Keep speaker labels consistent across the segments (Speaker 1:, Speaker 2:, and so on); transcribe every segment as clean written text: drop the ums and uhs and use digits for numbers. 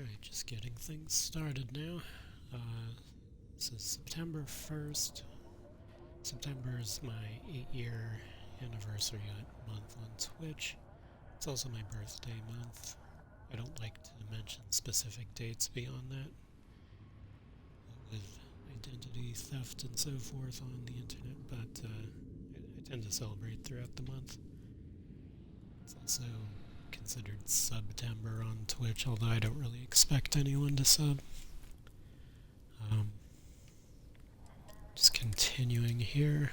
Speaker 1: Alright, just getting things started now. This is September 1st. September is my 8-year anniversary month on Twitch. It's also my birthday month. I don't like to mention specific dates beyond that, with identity theft and so forth on the internet, but I tend to celebrate throughout the month. It's also considered September on Twitch, although I don't really expect anyone to sub. Just continuing here.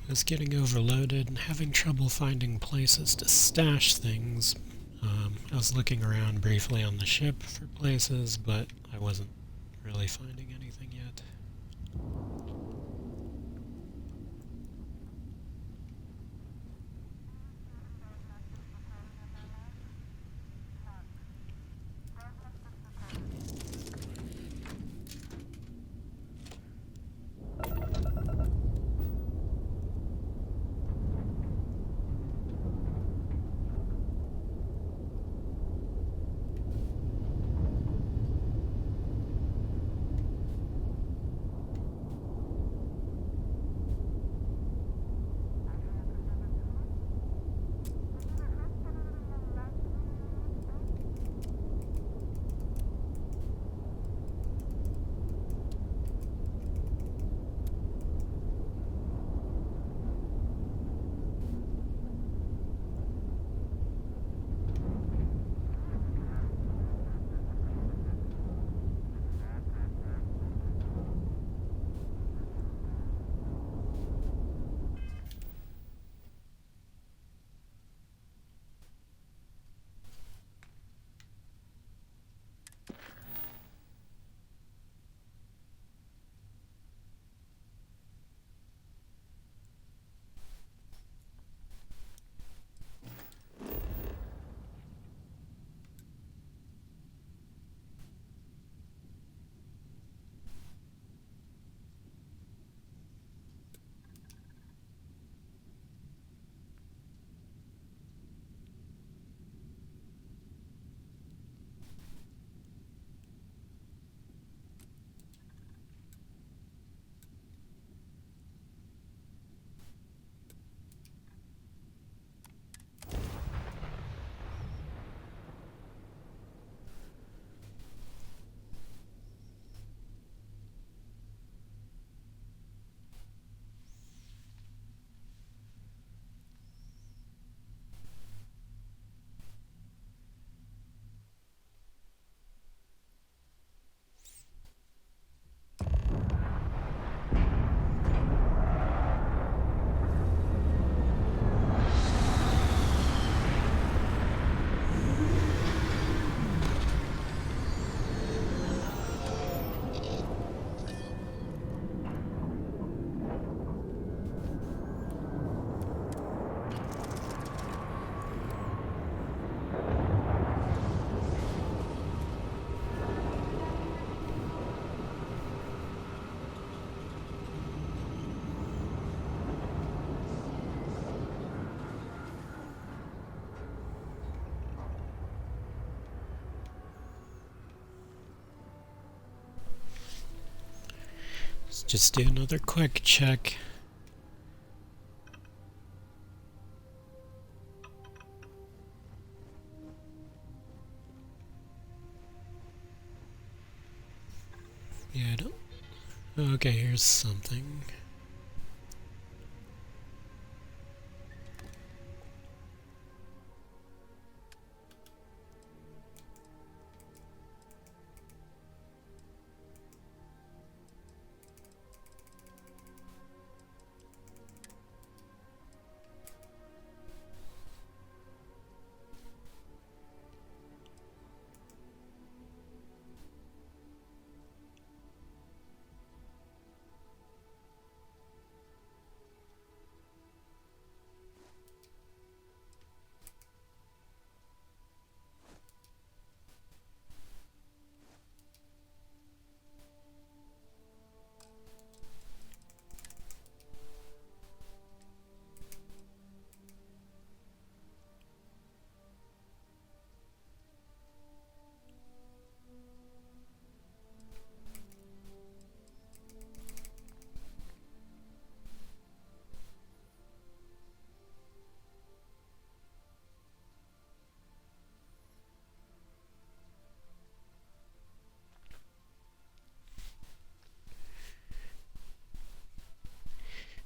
Speaker 1: I was getting overloaded and having trouble finding places to stash things. I was looking around briefly on the ship for places, but I wasn't really finding anything yet. Let's just do another quick check. Yeah, I don't... Okay, here's something.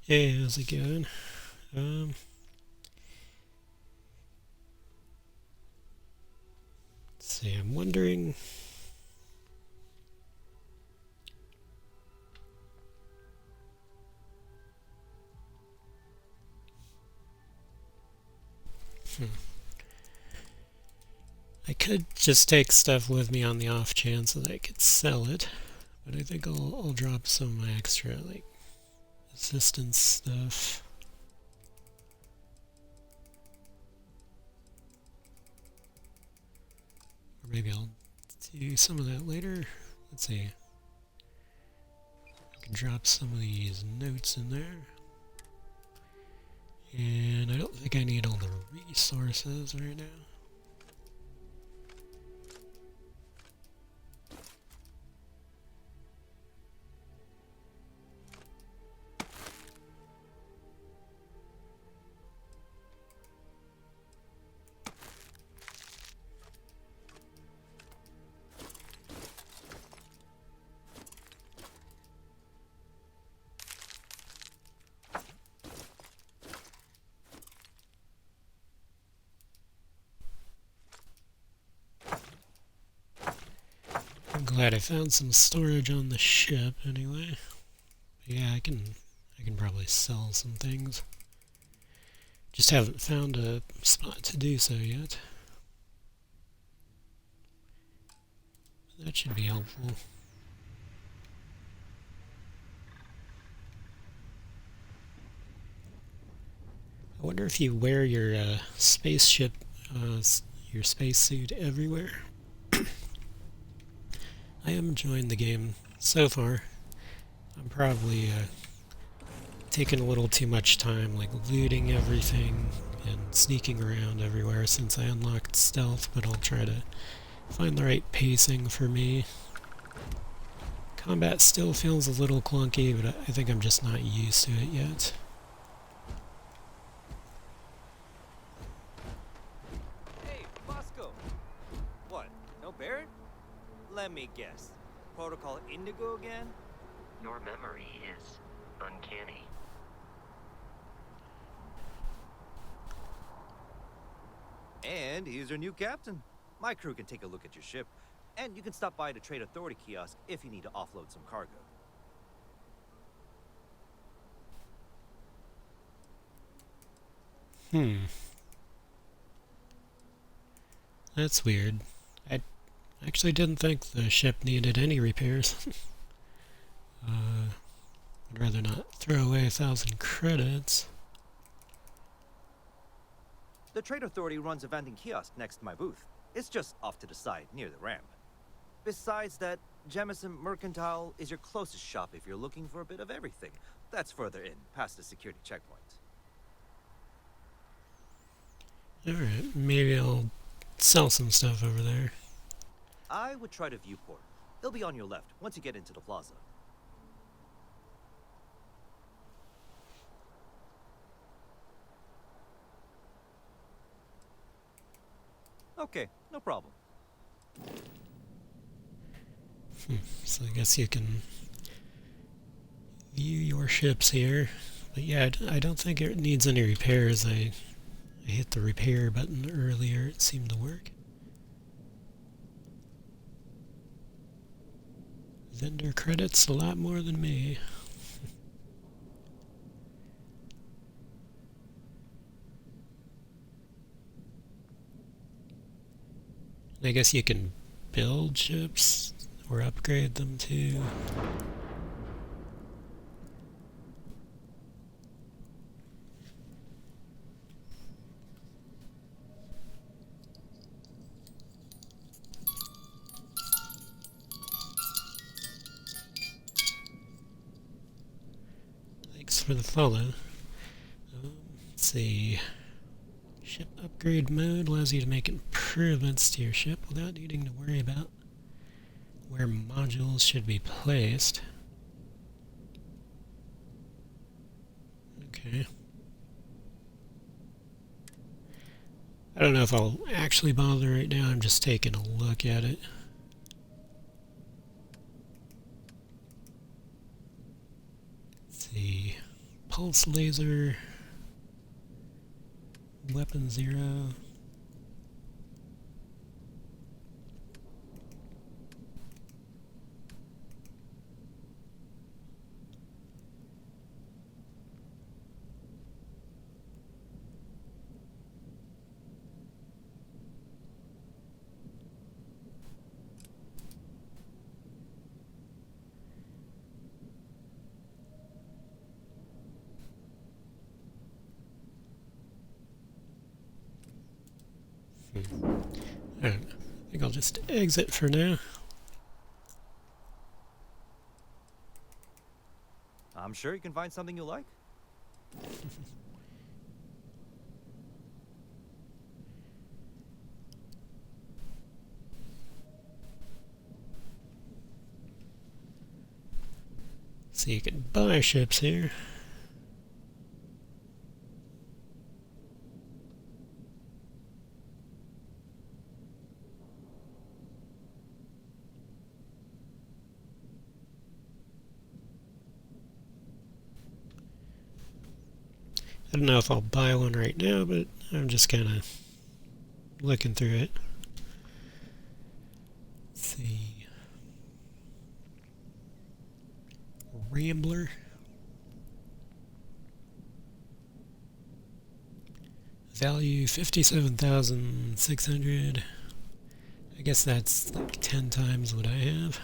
Speaker 1: Hey, how's it going? Um, let's see, I'm wondering. I could just take stuff with me on the off chance that I could sell it, but I think I'll drop some of my extra, like, assistance stuff. Or maybe I'll do some of that later. Let's see. I can drop some of these notes in there. And I don't think I need all the resources right now. I'm glad I found some storage on the ship anyway. But yeah, I can probably sell some things. Just haven't found a spot to do so yet. That should be helpful. I wonder if you wear your spaceship, your spacesuit everywhere. I am enjoying the game so far. I'm probably taking a little too much time, like looting everything and sneaking around everywhere since I unlocked stealth, but I'll try to find the right pacing for me. Combat still feels a little clunky, but I think I'm just not used to it yet.
Speaker 2: Hey, Bosco! What, no Barrett? Let me guess. Protocol Indigo again?
Speaker 3: Your memory is uncanny.
Speaker 2: And here's your new captain. My crew can take a look at your ship, and you can stop by the Trade Authority kiosk if you need to offload some cargo.
Speaker 1: That's weird. I actually didn't think the ship needed any repairs. I'd rather not throw away 1,000 credits.
Speaker 2: The Trade Authority runs a vending kiosk next to my booth. It's just off to the side, near the ramp. Besides that, Jemison Mercantile is your closest shop if you're looking for a bit of everything. That's further in, past the security checkpoint.
Speaker 1: Alright, maybe I'll sell some stuff over there.
Speaker 2: I would try the viewport. It'll be on your left, once you get into the plaza. Okay, no problem.
Speaker 1: So I guess you can view your ships here. But yeah, I don't think it needs any repairs. I hit the repair button earlier. It seemed to work. Vendor credits a lot more than me. I guess you can build ships or upgrade them too. Thanks for the follow. Let's see. Ship upgrade mode allows you to make improvements to your ship without needing to worry about where modules should be placed. Okay. I don't know if I'll actually bother right now. I'm just taking a look at it. Let's see. pulse laser, weapon 0. Alright, I think I'll just exit for now.
Speaker 2: I'm sure you can find something you like.
Speaker 1: So you can buy ships here. I don't know if I'll buy one right now, but I'm just kind of looking through it. Let's see. Rambler. Value 57,600. I guess that's like 10 times what I have.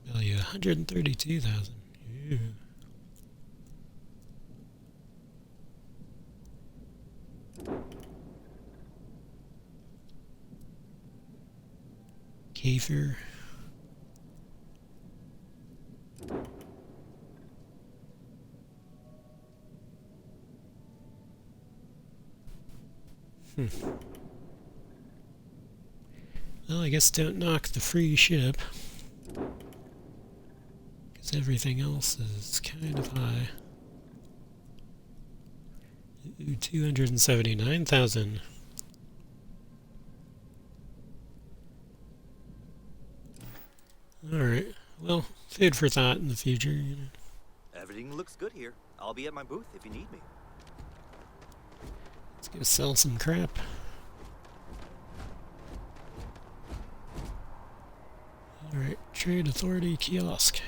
Speaker 1: Value 132,000. Ew. Kefir. Well, I guess don't knock the free ship, because everything else is kind of high. Ooh, 279,000. Alright, well, food for thought in the future, you know.
Speaker 2: Everything looks good here. I'll be at my booth if you need me.
Speaker 1: Let's go sell some crap. Alright, Trade Authority kiosk.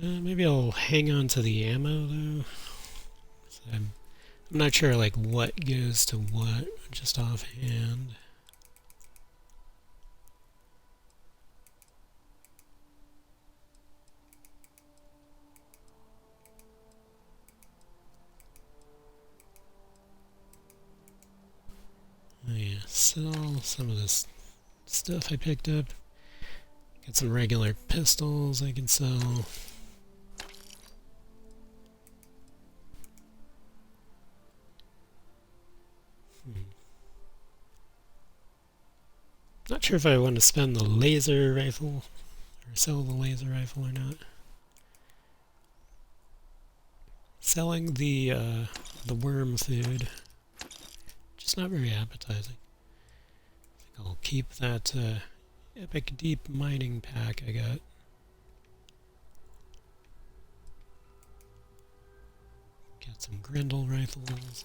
Speaker 1: Maybe I'll hang on to the ammo though. I'm not sure like what goes to what, just offhand. Oh yeah, sell some of this stuff I picked up. Got some regular pistols I can sell. Not sure if I want to spend the laser rifle or sell the laser rifle or not. Selling the worm food, just not very appetizing. I think I'll keep that epic deep mining pack I got. Get some Grendel rifles.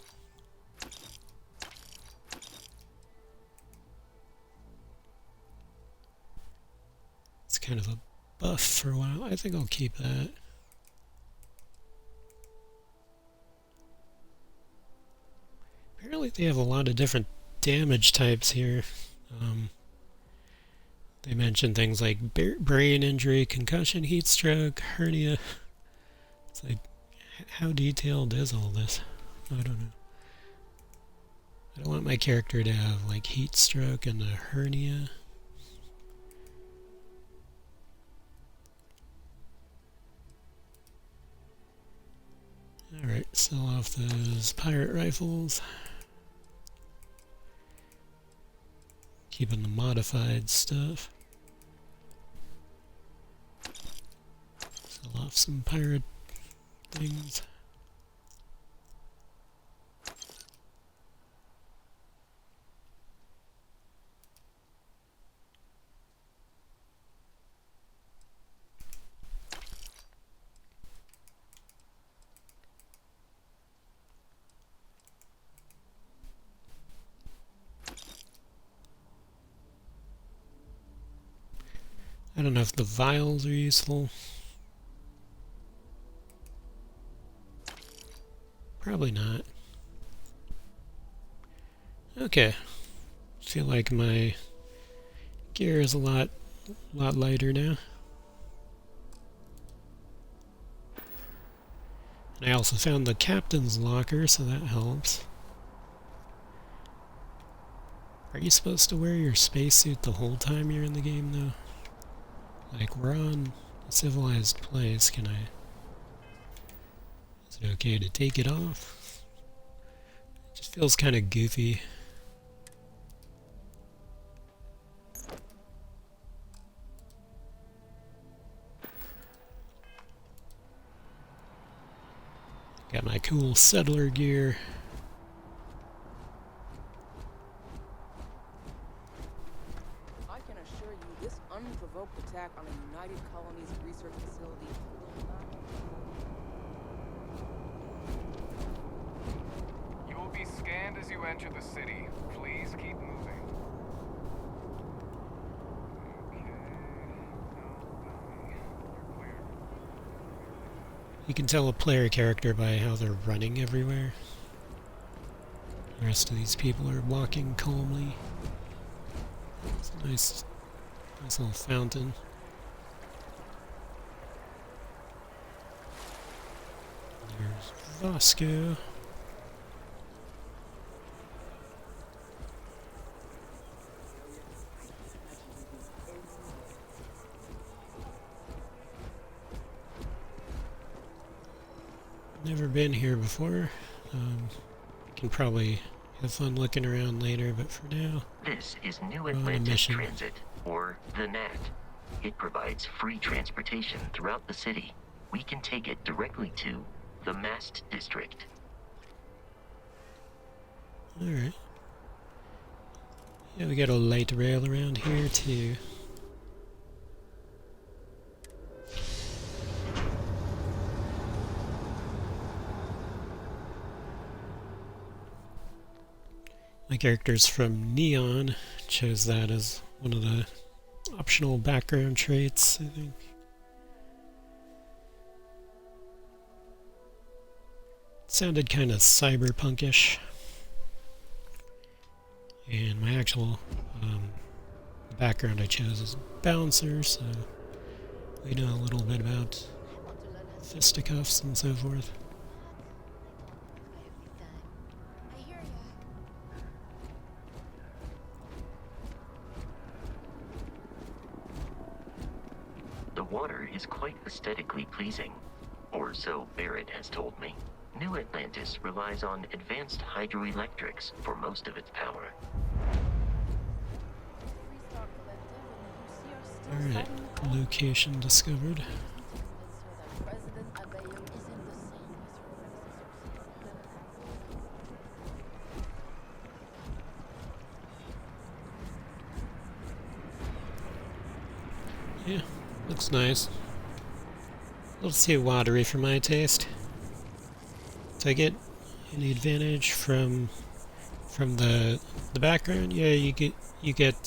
Speaker 1: It's kind of a buff for a while. I think I'll keep that. Apparently they have a lot of different damage types here. They mentioned things like brain injury, concussion, heat stroke, hernia. It's like, how detailed is all this? I don't know. I don't want my character to have like heat stroke and a hernia. Alright, sell off those pirate rifles. Keeping the modified stuff. Sell off some pirate things. I don't know if the vials are useful. Probably not. Okay. Feel like my gear is a lot lighter now. And I also found the captain's locker, so that helps. Are you supposed to wear your spacesuit the whole time you're in the game, though? Like, we're on a civilized place. Is it okay to take it off? It just feels kind of goofy. Got my cool settler gear.
Speaker 4: I can assure you this unprovoked attack on a United Colonies research facility will not...
Speaker 5: You will be scanned as you enter the city. Please keep moving. Okay. You're clear.
Speaker 1: You can tell a player character by how they're running everywhere. The rest of these people are walking calmly. It's a nice little fountain. There's Vasco. Never been here before. Can probably have fun looking around later, but for now,
Speaker 3: This is New
Speaker 1: on a
Speaker 3: Atlantis
Speaker 1: mission.
Speaker 3: Transit, or the NAT. It provides free transportation throughout the city. We can take it directly to the Mast District.
Speaker 1: Alright. Yeah, we got a light rail around here too. My character's from Neon. Chose that as one of the optional background traits, I think. It sounded kind of cyberpunkish. And my actual background I chose is bouncer, so we know a little bit about fisticuffs and so forth.
Speaker 3: The water is quite aesthetically pleasing, or so Barrett has told me. New Atlantis relies on advanced hydroelectrics for most of its power.
Speaker 1: Alright, location discovered. Yeah, looks nice. A little too watery for my taste. So I get any advantage from the background? Yeah, you get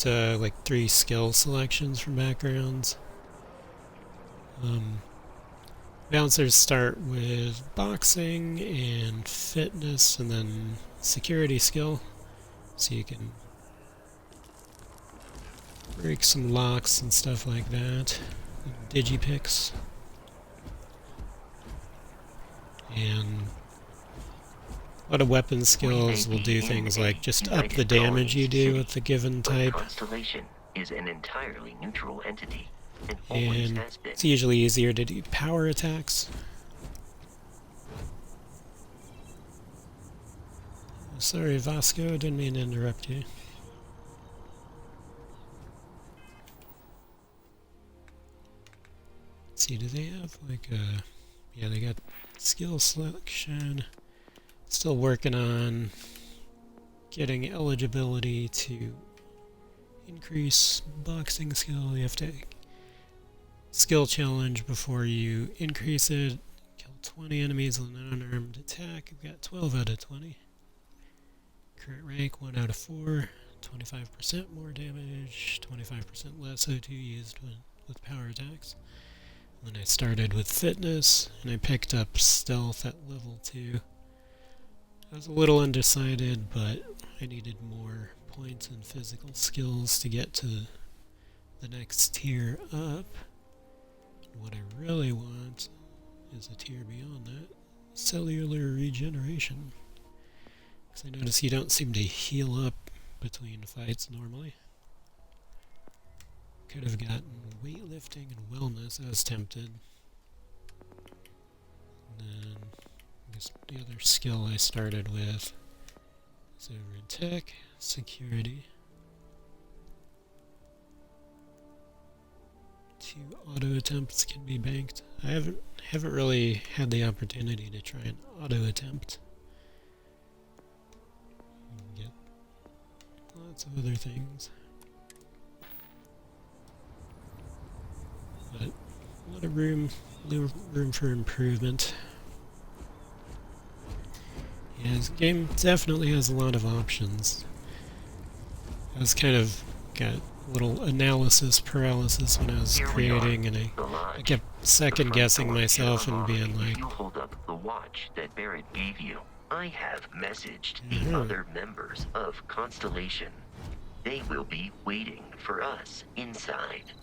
Speaker 1: like 3 skill selections from backgrounds. Bouncers start with boxing and fitness, and then security skill, so you can break some locks and stuff like that. Digipicks. And a lot of weapon skills will do things like just up the damage you do with the given type.
Speaker 3: Constellation is an entirely neutral entity, and always
Speaker 1: And
Speaker 3: has been.
Speaker 1: it's usually easier to do power attacks. Sorry, Vasco, didn't mean to interrupt you. Let's see, do they have like a... Yeah, they got skill selection. Still working on getting eligibility to increase boxing skill. You have to skill challenge before you increase it. Kill 20 enemies with an unarmed attack. I've got 12 out of 20. Current rank 1 out of 4. 25% more damage. 25% less O2 used when with power attacks. And then I started with fitness, and I picked up stealth at level 2. I was a little undecided, but I needed more points in physical skills to get to the next tier up. And what I really want is a tier beyond that. Cellular regeneration. Because I notice you don't seem to heal up between fights normally. Could have gotten weightlifting and wellness. I was tempted. And then I guess the other skill I started with is over in tech, security. 2 auto attempts can be banked. I haven't really had the opportunity to try an auto attempt. You can get lots of other things. But a lot of room for improvement. Yeah, this game definitely has a lot of options. I was kind of got a little analysis paralysis when I was creating, and I kept second guessing myself and being like,
Speaker 3: you hold up the watch that Barrett gave you. I have messaged the other members of Constellation. They will be waiting for us inside.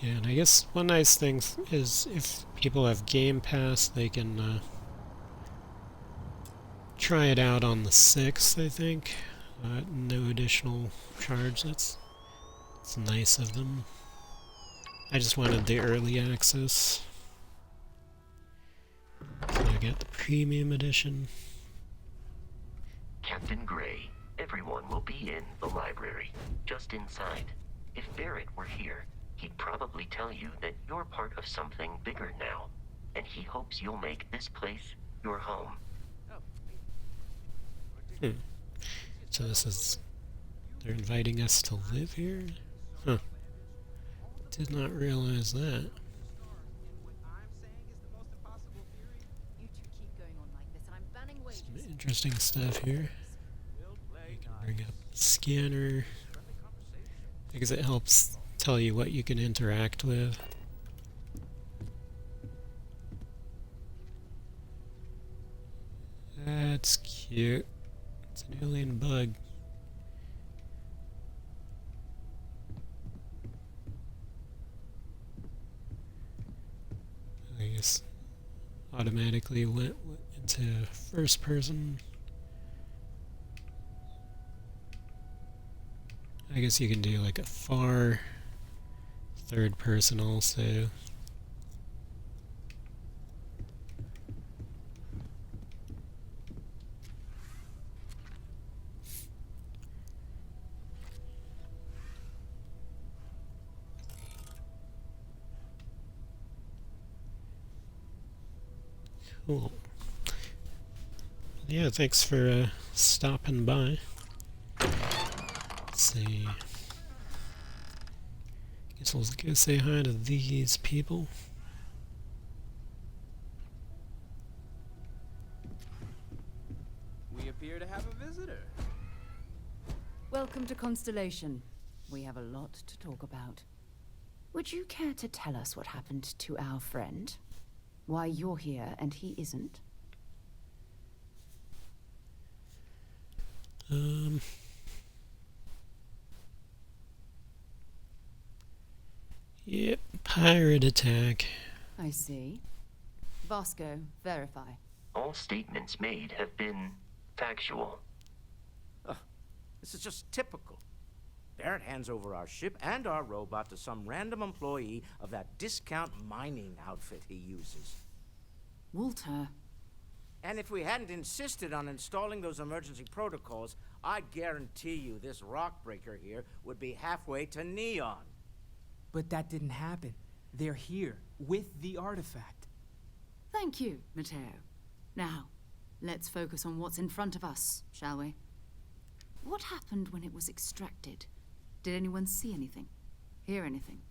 Speaker 1: yeah, and I guess one nice thing is if people have Game Pass, they can try it out on the 6th, I think. No additional charge. That's nice of them. I just wanted the early access. So I got the premium edition.
Speaker 3: Captain Gray, everyone will be in the library, just inside. If Barrett were here, he'd probably tell you that you're part of something bigger now, and he hopes you'll make this place your home.
Speaker 1: So this is... they're inviting us to live here? Huh. Did not realize that. Some interesting stuff here. You can bring up the scanner. Because it helps tell you what you can interact with. That's cute. It's an alien bug. I guess automatically went into first person. I guess you can do like a far third person also. Cool. Yeah, thanks for stopping by. Let's see. Guess we'll go say hi to these people.
Speaker 6: We appear to have a visitor.
Speaker 7: Welcome to Constellation. We have a lot to talk about. Would you care to tell us what happened to our friend? Why you're here and he isn't?
Speaker 1: Yep, pirate attack.
Speaker 7: I see. Vasco, verify.
Speaker 3: All statements made have been factual.
Speaker 6: This is just typical. Barrett hands over our ship and our robot to some random employee of that discount mining outfit he uses.
Speaker 7: Walter.
Speaker 6: And if we hadn't insisted on installing those emergency protocols, I guarantee you this rock breaker here would be halfway to Neon.
Speaker 8: But that didn't happen. They're here, with the artifact.
Speaker 7: Thank you, Matteo. Now, let's focus on what's in front of us, shall we? What happened when it was extracted? Did anyone see anything? Hear anything?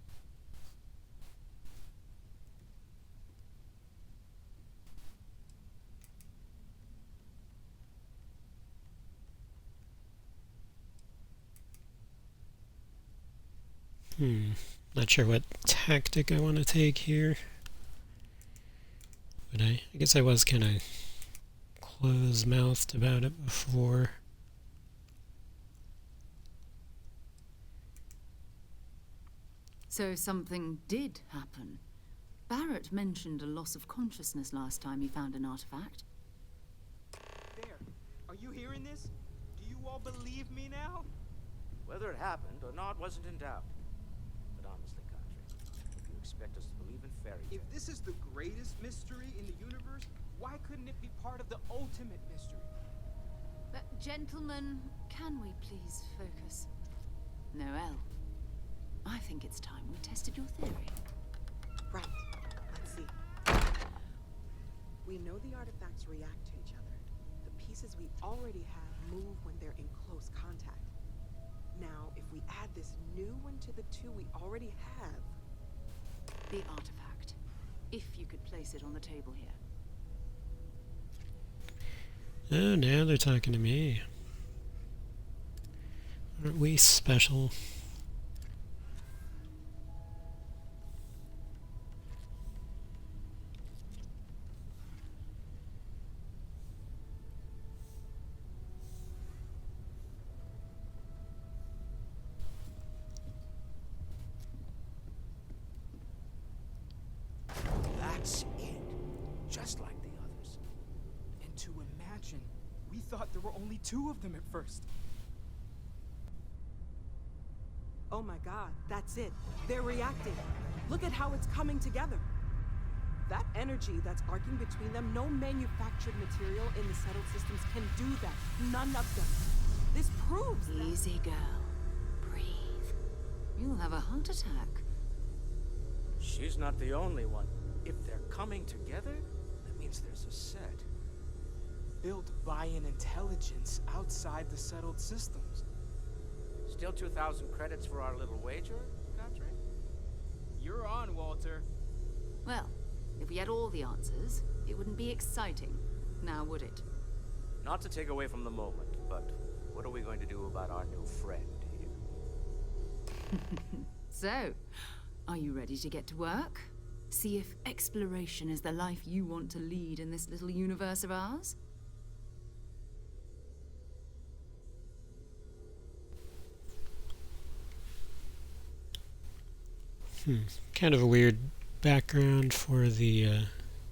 Speaker 1: Not sure what tactic I want to take here. But I guess I was kind of close-mouthed about it before.
Speaker 7: So something did happen. Barrett mentioned a loss of consciousness last time he found an artifact.
Speaker 8: There. Are you hearing this? Do you all believe me now?
Speaker 6: Whether it happened or not wasn't in doubt. But honestly, Country, if you expect us to believe in fairy tales...
Speaker 8: If this is the greatest mystery in the universe, why couldn't it be part of the ultimate mystery?
Speaker 7: But gentlemen, can we please focus? Noel, I think it's time we tested your theory.
Speaker 9: Right. Let's see. We know the artifacts react to each other. The pieces we already have move when they're in close contact. Now, if we add this new one to the two we already have...
Speaker 7: The artifact. If you could place it on the table here.
Speaker 1: Oh, now they're talking to me. Aren't we special?
Speaker 6: That's it. Just like the others.
Speaker 8: And to imagine, we thought there were only 2 of them at first.
Speaker 9: Oh my god, that's it. They're reacting. Look at how it's coming together. That energy that's arcing between them, no manufactured material in the settled systems can do that. None of them. This proves that...
Speaker 7: Easy, girl. Breathe. You'll have a heart attack.
Speaker 6: She's not the only one. If they're coming together, that means there's a set.
Speaker 8: Built by an intelligence outside the settled systems.
Speaker 6: Still 2,000 credits for our little wager, Country?
Speaker 8: You're on, Walter.
Speaker 7: Well, if we had all the answers, it wouldn't be exciting, now would it?
Speaker 6: Not to take away from the moment, but what are we going to do about our new friend here?
Speaker 7: So, are you ready to get to work? See if exploration is the life you want to lead in this little universe of ours?
Speaker 1: Kind of a weird background for the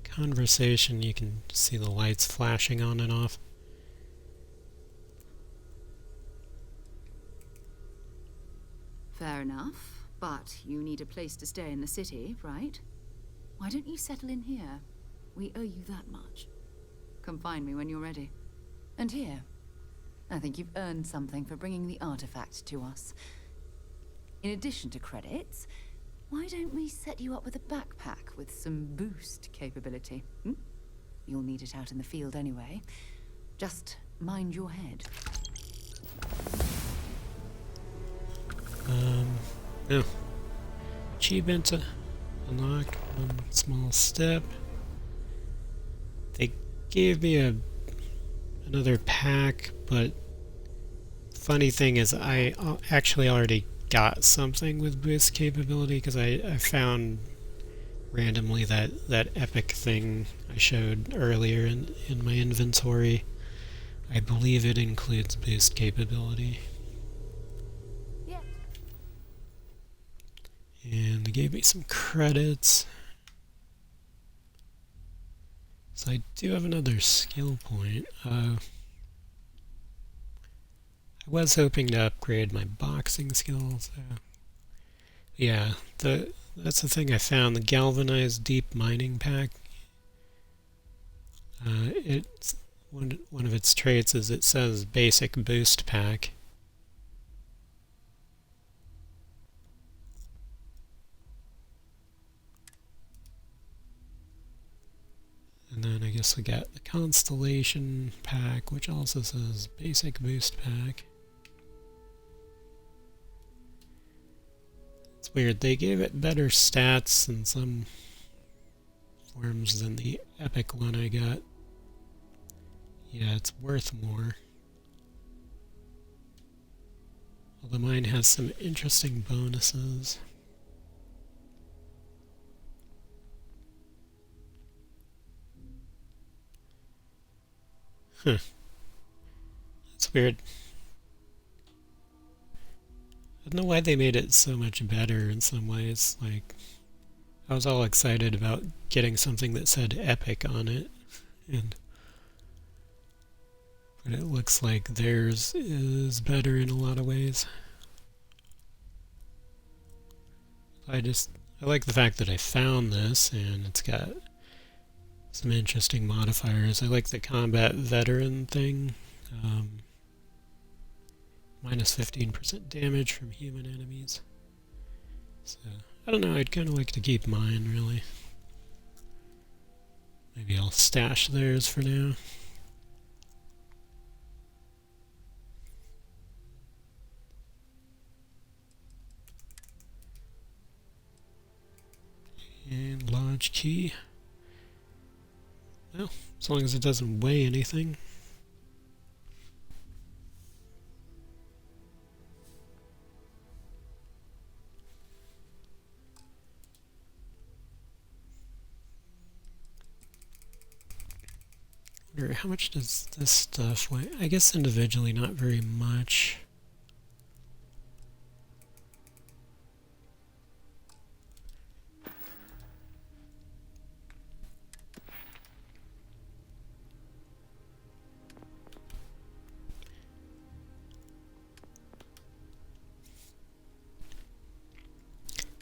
Speaker 1: conversation. You can see the lights flashing on and off.
Speaker 7: Fair enough, but you need a place to stay in the city, right? Why don't you settle in here? We owe you that much. Come find me when you're ready. And here, I think you've earned something for bringing the artifact to us. In addition to credits, why don't we set you up with a backpack with some boost capability? You'll need it out in the field anyway. Just mind your head.
Speaker 1: Oh. Achievement to unlock one small step. They gave me another pack, but funny thing is I actually already got something with boost capability because I found randomly that epic thing I showed earlier in my inventory. I believe it includes boost capability.
Speaker 7: Yeah.
Speaker 1: And they gave me some credits. So I do have another skill point. I was hoping to upgrade my boxing skills. Yeah, that's the thing I found. The galvanized deep mining pack. It's one of its traits is it says basic boost pack. And then I guess we got the Constellation pack, which also says basic boost pack. It's weird, they gave it better stats in some forms than the epic one I got. Yeah, it's worth more. Although mine has some interesting bonuses. Huh. That's weird. I don't know why they made it so much better in some ways. Like, I was all excited about getting something that said Epic on it, but it looks like theirs is better in a lot of ways. I like the fact that I found this, and it's got some interesting modifiers. I like the combat veteran thing. Minus 15% damage from human enemies. So, I don't know, I'd kind of like to keep mine, really. Maybe I'll stash theirs for now. And lodge key. Well, as long as it doesn't weigh anything. How much does this stuff weigh? I guess individually not very much.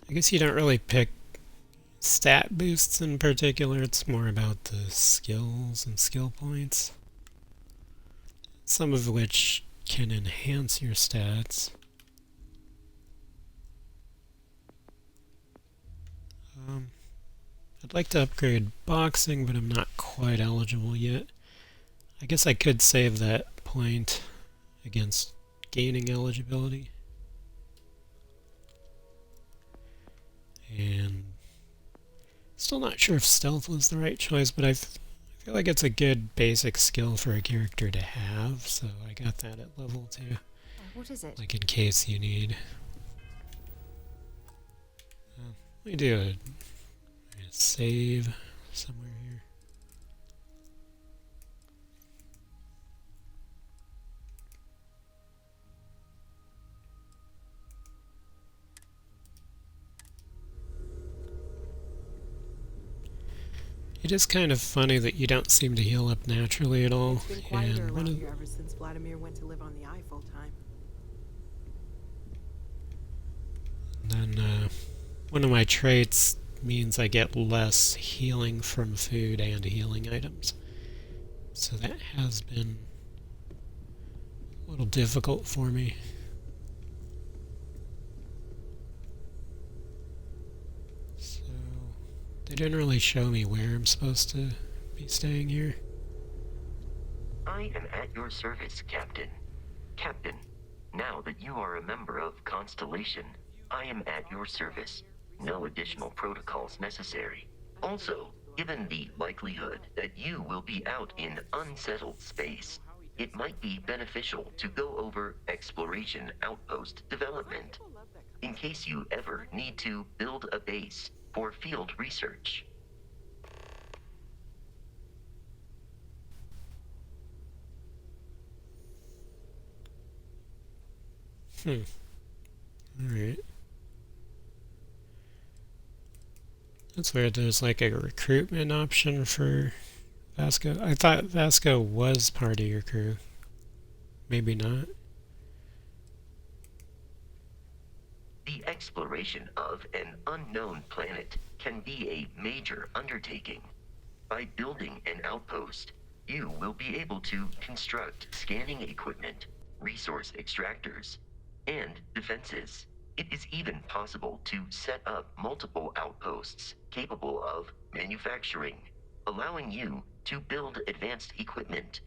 Speaker 1: I guess you don't really pick stat boosts in particular. It's more about the skills and skill points. Some of which can enhance your stats. I'd like to upgrade boxing, but I'm not quite eligible yet. I guess I could save that point against gaining eligibility. And still not sure if stealth was the right choice, but I feel like it's a good basic skill for a character to have, so I got that at level 2.
Speaker 7: What is it?
Speaker 1: Like in case you need. Let me do a save somewhere here. It is kind of funny that you don't seem to heal up naturally at all.
Speaker 9: It's been quieter
Speaker 1: And
Speaker 9: around here ever since Vladimir went to live on the eye full time.
Speaker 1: then one of my traits means I get less healing from food and healing items. So that has been a little difficult for me. So they didn't really show me where I'm supposed to be staying here.
Speaker 3: I am at your service, Captain. Captain, now that you are a member of Constellation, I am at your service. No additional protocols necessary. Also, given the likelihood that you will be out in unsettled space, it might be beneficial to go over exploration outpost development, in case you ever need to build a base for field research.
Speaker 1: Alright. That's weird. There's like a recruitment option for Vasco. I thought Vasco was part of your crew. Maybe not.
Speaker 3: The exploration of an unknown planet can be a major undertaking. By building an outpost, you will be able to construct scanning equipment, resource extractors, and defenses. It is even possible to set up multiple outposts capable of manufacturing, allowing you to build advanced equipment.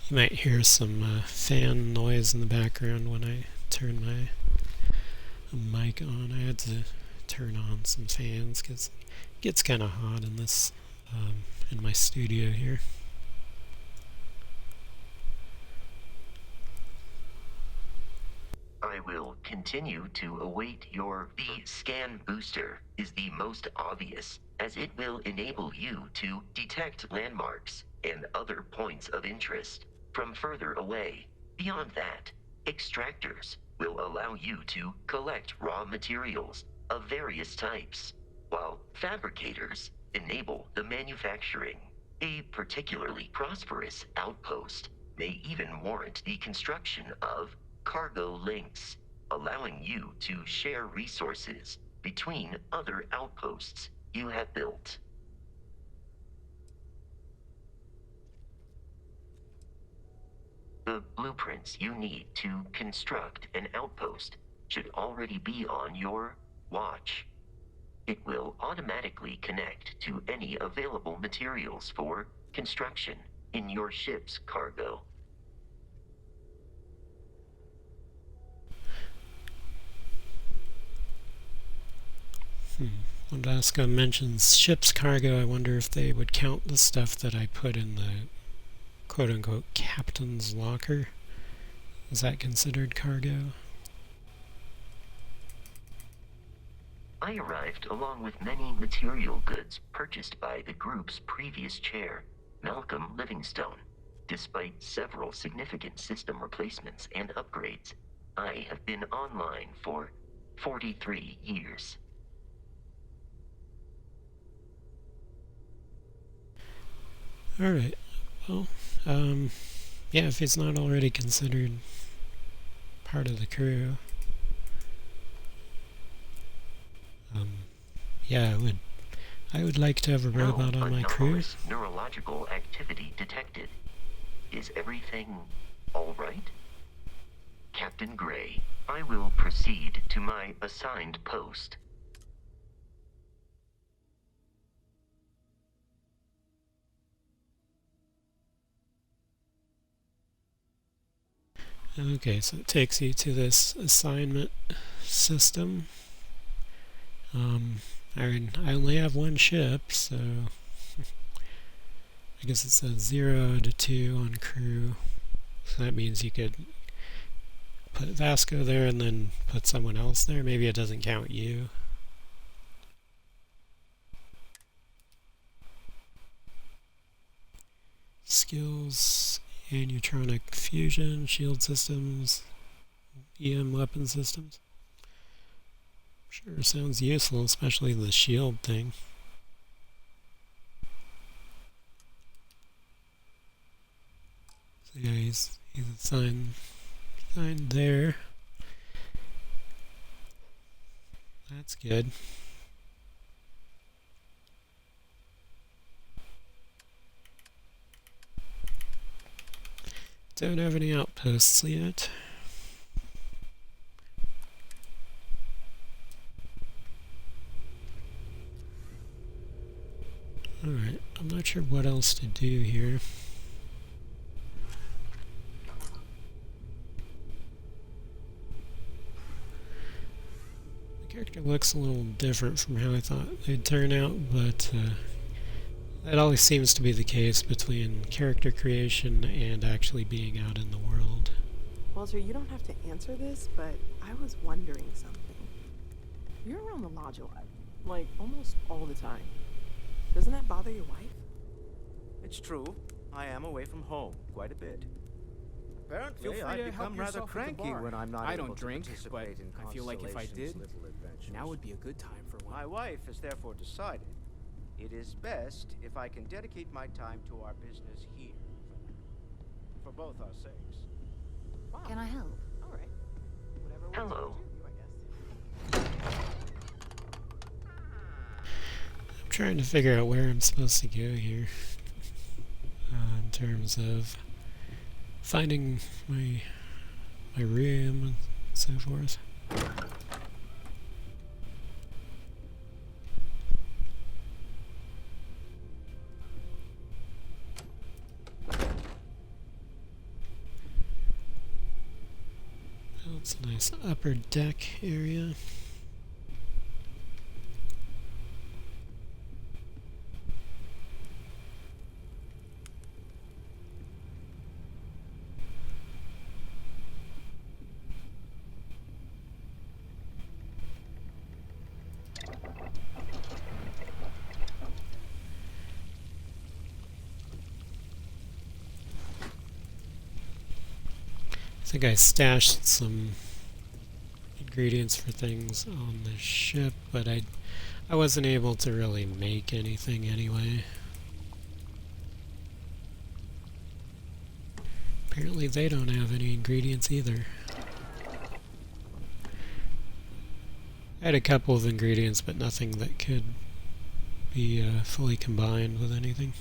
Speaker 1: You might hear some fan noise in the background when I turn my mic on. I had to turn on some fans because it gets kind of hot in this in my studio here.
Speaker 3: I will continue to await your... The scan booster is the most obvious, as it will enable you to detect landmarks and other points of interest from further away. Beyond that, extractors will allow you to collect raw materials of various types, while fabricators enable the manufacturing. A particularly prosperous outpost may even warrant the construction of cargo links, allowing you to share resources between other outposts you have built. The blueprints you need to construct an outpost should already be on your watch. It will automatically connect to any available materials for construction in your ship's cargo.
Speaker 1: When Vasco mentions ship's cargo, I wonder if they would count the stuff that I put in the quote-unquote captain's locker. Is that considered cargo?
Speaker 3: I arrived along with many material goods purchased by the group's previous chair, Malcolm Livingstone. Despite several significant system replacements and upgrades, I have been online for 43 years.
Speaker 1: Alright, well, yeah, if he's not already considered part of the crew, yeah, I would like to have a robot on my crew.
Speaker 3: Neurological activity detected. Is everything all right? Captain Gray, I will proceed to my assigned post.
Speaker 1: Okay, so it takes you to this assignment system. I only have one ship, so I guess it says 0 to 2 on crew. So that means you could put Vasco there and then put someone else there. Maybe it doesn't count you. Skills, anutronic fusion, shield systems, EM weapon systems. Sure sounds useful, especially the shield thing. So yeah, he's assigned there. That's good. Don't have any outposts yet. Alright, I'm not sure what else to do here. The character looks a little different from how I thought they'd turn out, but that always seems to be the case between character creation and actually being out in the world.
Speaker 9: Walter, you don't have to answer this, but I was wondering something. You're around the lodge a lot, like almost all the time. Doesn't that bother your wife?
Speaker 6: It's true. I am away from home quite a bit. Apparently,
Speaker 8: Feel free
Speaker 6: I've
Speaker 8: to
Speaker 6: become
Speaker 8: help
Speaker 6: rather
Speaker 8: yourself at the
Speaker 6: cranky
Speaker 8: bar.
Speaker 6: when I'm not
Speaker 8: I
Speaker 6: able
Speaker 8: don't
Speaker 6: to
Speaker 8: drink, but
Speaker 6: participate in
Speaker 8: I feel like if I
Speaker 6: Constellation's
Speaker 8: did,
Speaker 6: little adventures.
Speaker 8: now would be a good time for one.
Speaker 6: My wife has therefore decided it is best if I can dedicate my time to our business here for both our sakes.
Speaker 9: Wow.
Speaker 7: Can I help?
Speaker 9: All right. Whatever works
Speaker 3: Hello.
Speaker 9: for you, I guess.
Speaker 1: I'm trying to figure out where I'm supposed to go here. In terms of finding my room and so forth. It's a nice upper deck area. I think I stashed some ingredients for things on the ship, but I wasn't able to really make anything anyway. Apparently they don't have any ingredients either. I had a couple of ingredients, but nothing that could be fully combined with anything.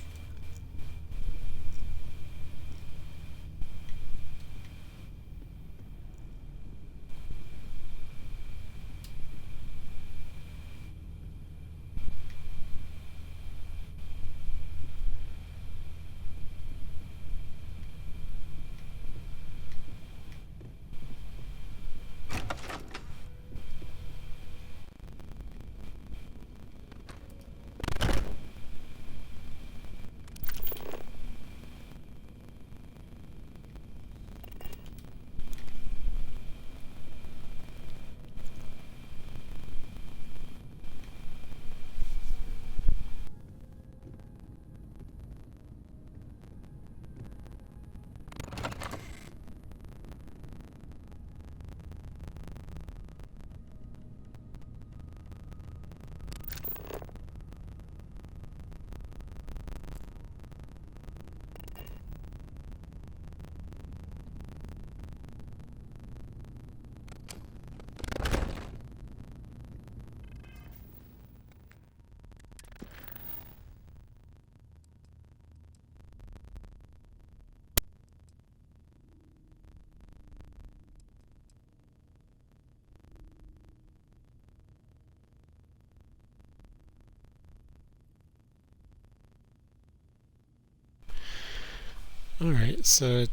Speaker 1: Alright, so I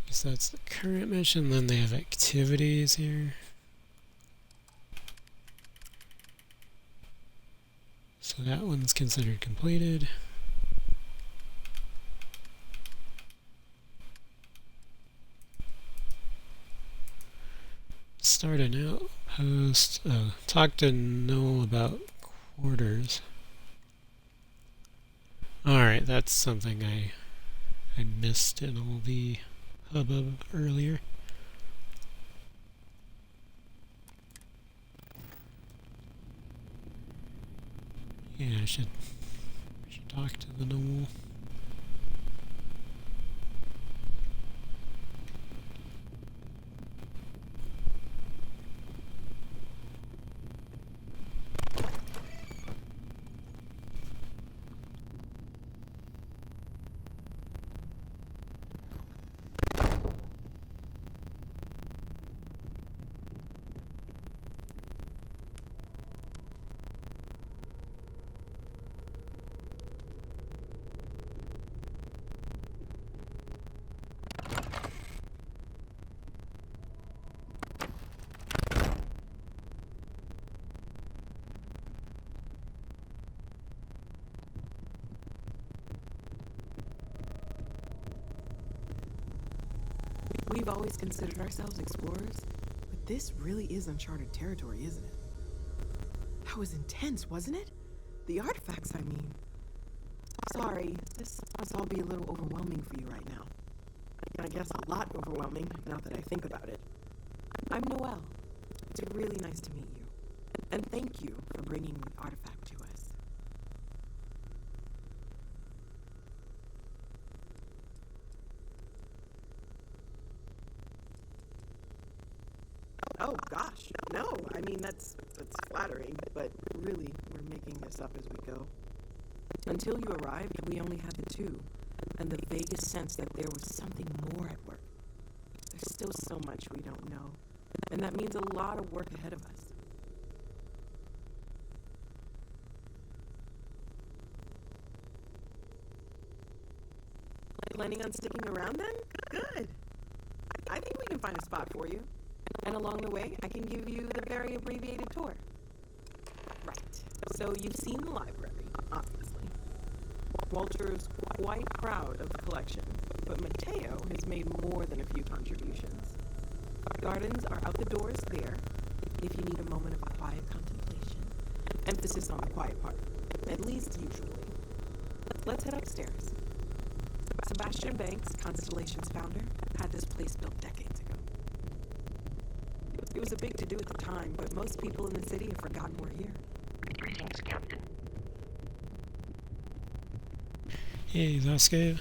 Speaker 1: guess that's the current mission, then they have activities here. So that one's considered completed. Start an outpost. Talk to Noel about quarters. Alright, that's something I missed in all the hubbub earlier. Yeah, I should talk to the Noel.
Speaker 9: We've always considered ourselves explorers, but this really is uncharted territory, isn't it? That was intense, wasn't it? The artifacts, I mean. Sorry, this must all be a little overwhelming for you right now. I guess a lot overwhelming, now that I think about it. I'm Noelle. It's really nice to meet you. And thank you for bringing the artifact to us. Oh gosh, no. I mean, that's flattering, but really, we're making this up as we go. Until you arrived, we only had the two, and the vaguest sense that there was something more at work. There's still so much we don't know, and that means a lot of work ahead of us. Planning on sticking around then? Good. I think we can find a spot for you. And along the way, I can give you the very abbreviated tour. Right. So you've seen the library, obviously. Walter's quite proud of the collection, but Mateo has made more than a few contributions. Gardens are out the doors there, if you need a moment of quiet contemplation. Emphasis on the quiet part, at least usually. Let's head upstairs. Sebastian Banks, Constellation's founder, had this place built decades ago. It was a big to-do at the time, but most people in the city have forgotten we're here.
Speaker 3: Greetings, Captain.
Speaker 1: Hey, Zasco.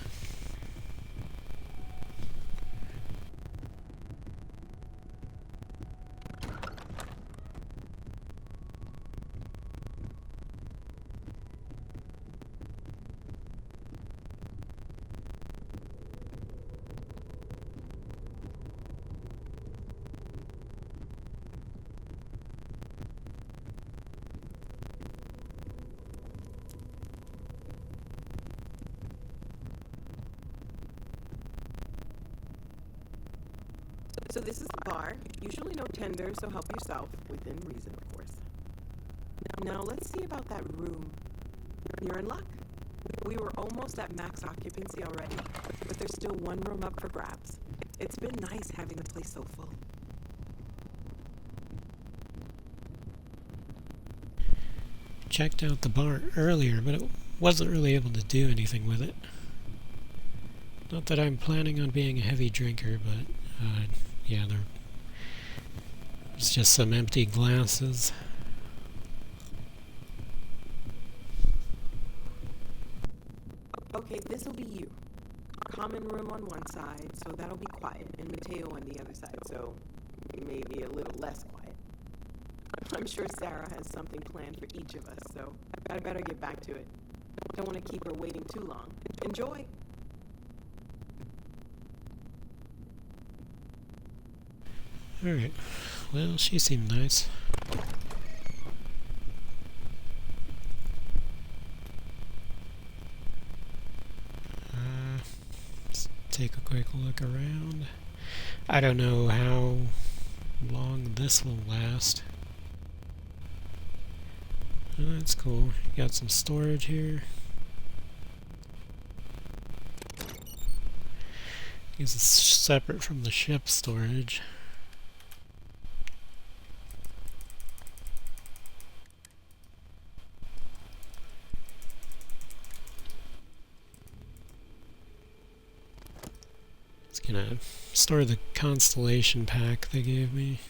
Speaker 9: So this is the bar. Usually no tender, so help yourself, within reason, of course. Now let's see about that room. You're in luck. We were almost at max occupancy already, but there's still one room up for grabs. It's been nice having the place so full.
Speaker 1: Checked out the bar earlier, but it wasn't really able to do anything with it. Not that I'm planning on being a heavy drinker, but yeah, there's just some empty glasses.
Speaker 9: Okay, this'll be you. Common room on one side, so that'll be quiet, and Mateo on the other side, so maybe a little less quiet. I'm sure Sarah has something planned for each of us, so I better get back to it. Don't want to keep her waiting too long. Enjoy!
Speaker 1: Alright, well, she seemed nice. Let's take a quick look around. I don't know how long this will last. Oh, that's cool. Got some storage here. This is separate from the ship storage. It's gonna store the constellation pack they gave me.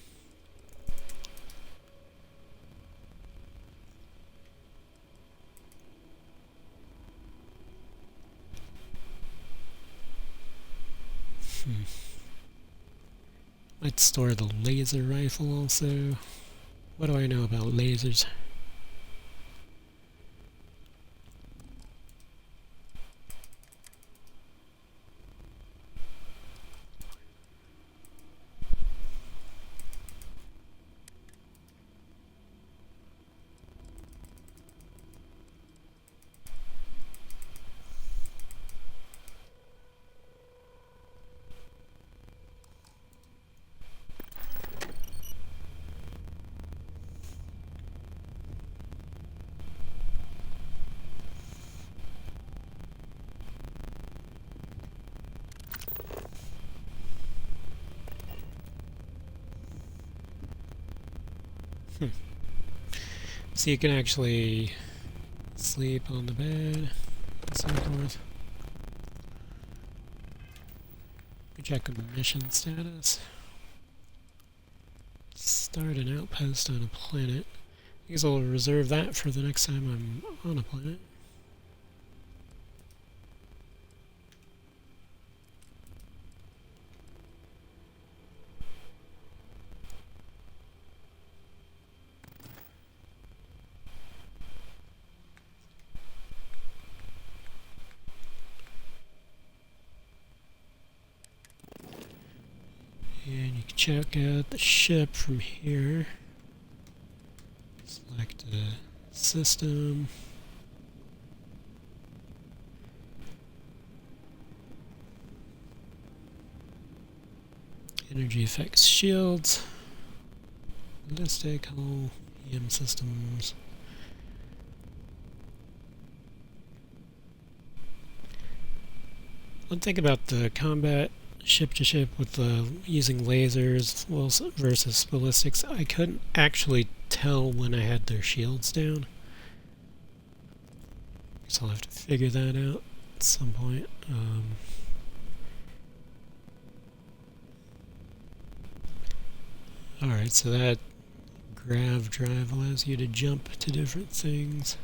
Speaker 1: Might store the laser rifle also. What do I know about lasers? So you can actually sleep on the bed and so forth. Check the mission status. Start an outpost on a planet. I guess I'll reserve that for the next time I'm on a planet. And you can check out the ship from here. Select a system. Energy effects shields. Ballistic, hull, EM systems. One thing about the combat ship to ship with the using lasers versus ballistics, I couldn't actually tell when I had their shields down. Guess I'll have to figure that out at some point. Alright, so that grav drive allows you to jump to different things.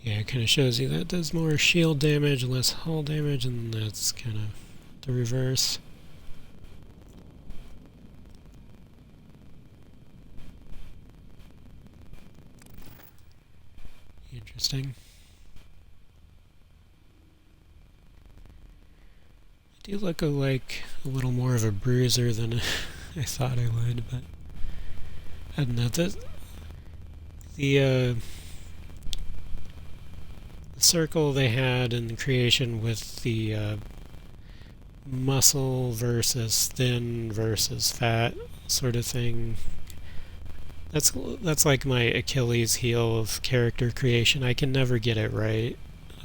Speaker 1: Yeah, it kind of shows you that does more shield damage, less hull damage, and that's kind of the reverse. Interesting. I do look like a little more of a bruiser than I thought I would, but I don't know. The circle they had in the creation with the muscle versus thin versus fat sort of thing. That's like my Achilles heel of character creation. I can never get it right.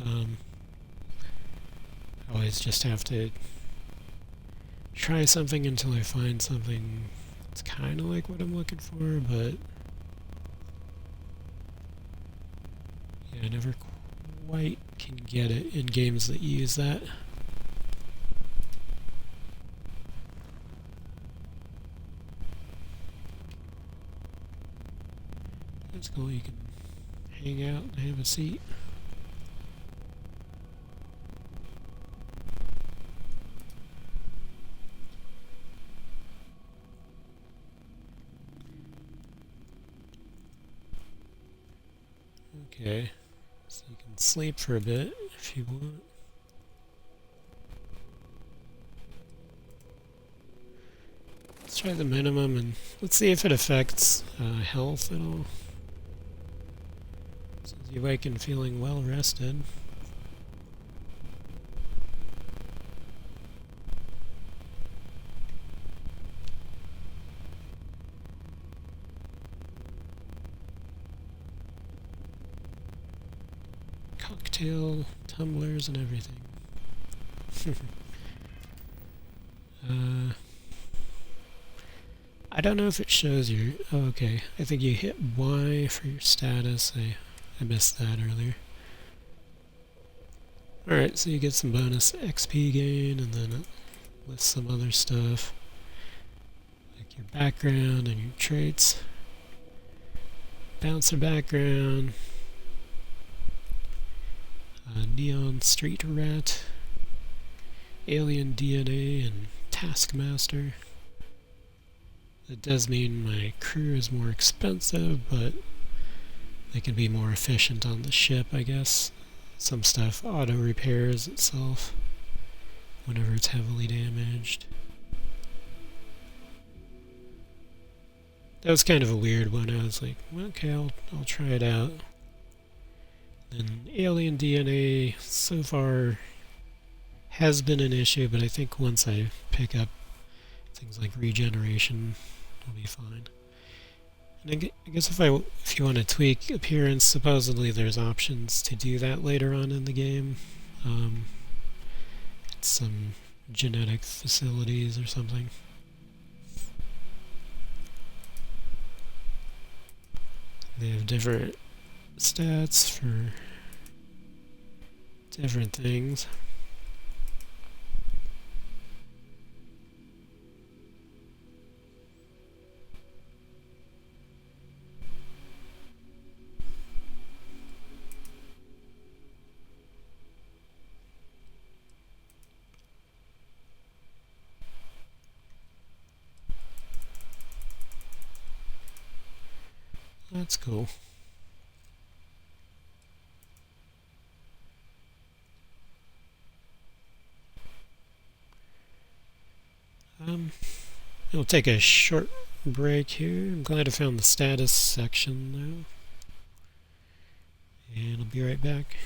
Speaker 1: I always just have to try something until I find something that's kind of like what I'm looking for, but yeah, I never quite can get it in games that use that. That's cool, you can hang out and have a seat. Okay, so you can sleep for a bit if you want. Let's try the minimum and let's see if it affects health at all. Says you awaken feeling well rested. Cocktail, tumblers, and everything. I don't know if it shows you. Oh, okay. I think you hit Y for your status. I missed that earlier. Alright, so you get some bonus XP gain, and then it lists some other stuff. Like your background and your traits. Bouncer background. Neon Street Rat. Alien DNA and Taskmaster. That does mean my crew is more expensive, but they can be more efficient on the ship, I guess. Some stuff auto repairs itself whenever it's heavily damaged. That was kind of a weird one. I was like, okay, I'll try it out. Then alien DNA so far has been an issue, but I think once I pick up things like regeneration, it'll be fine. And I guess if you want to tweak appearance, supposedly there's options to do that later on in the game. It's some genetic facilities or something. They have different stats for different things. That's cool. We'll take a short break here. I'm glad I found the status section now. And I'll be right back.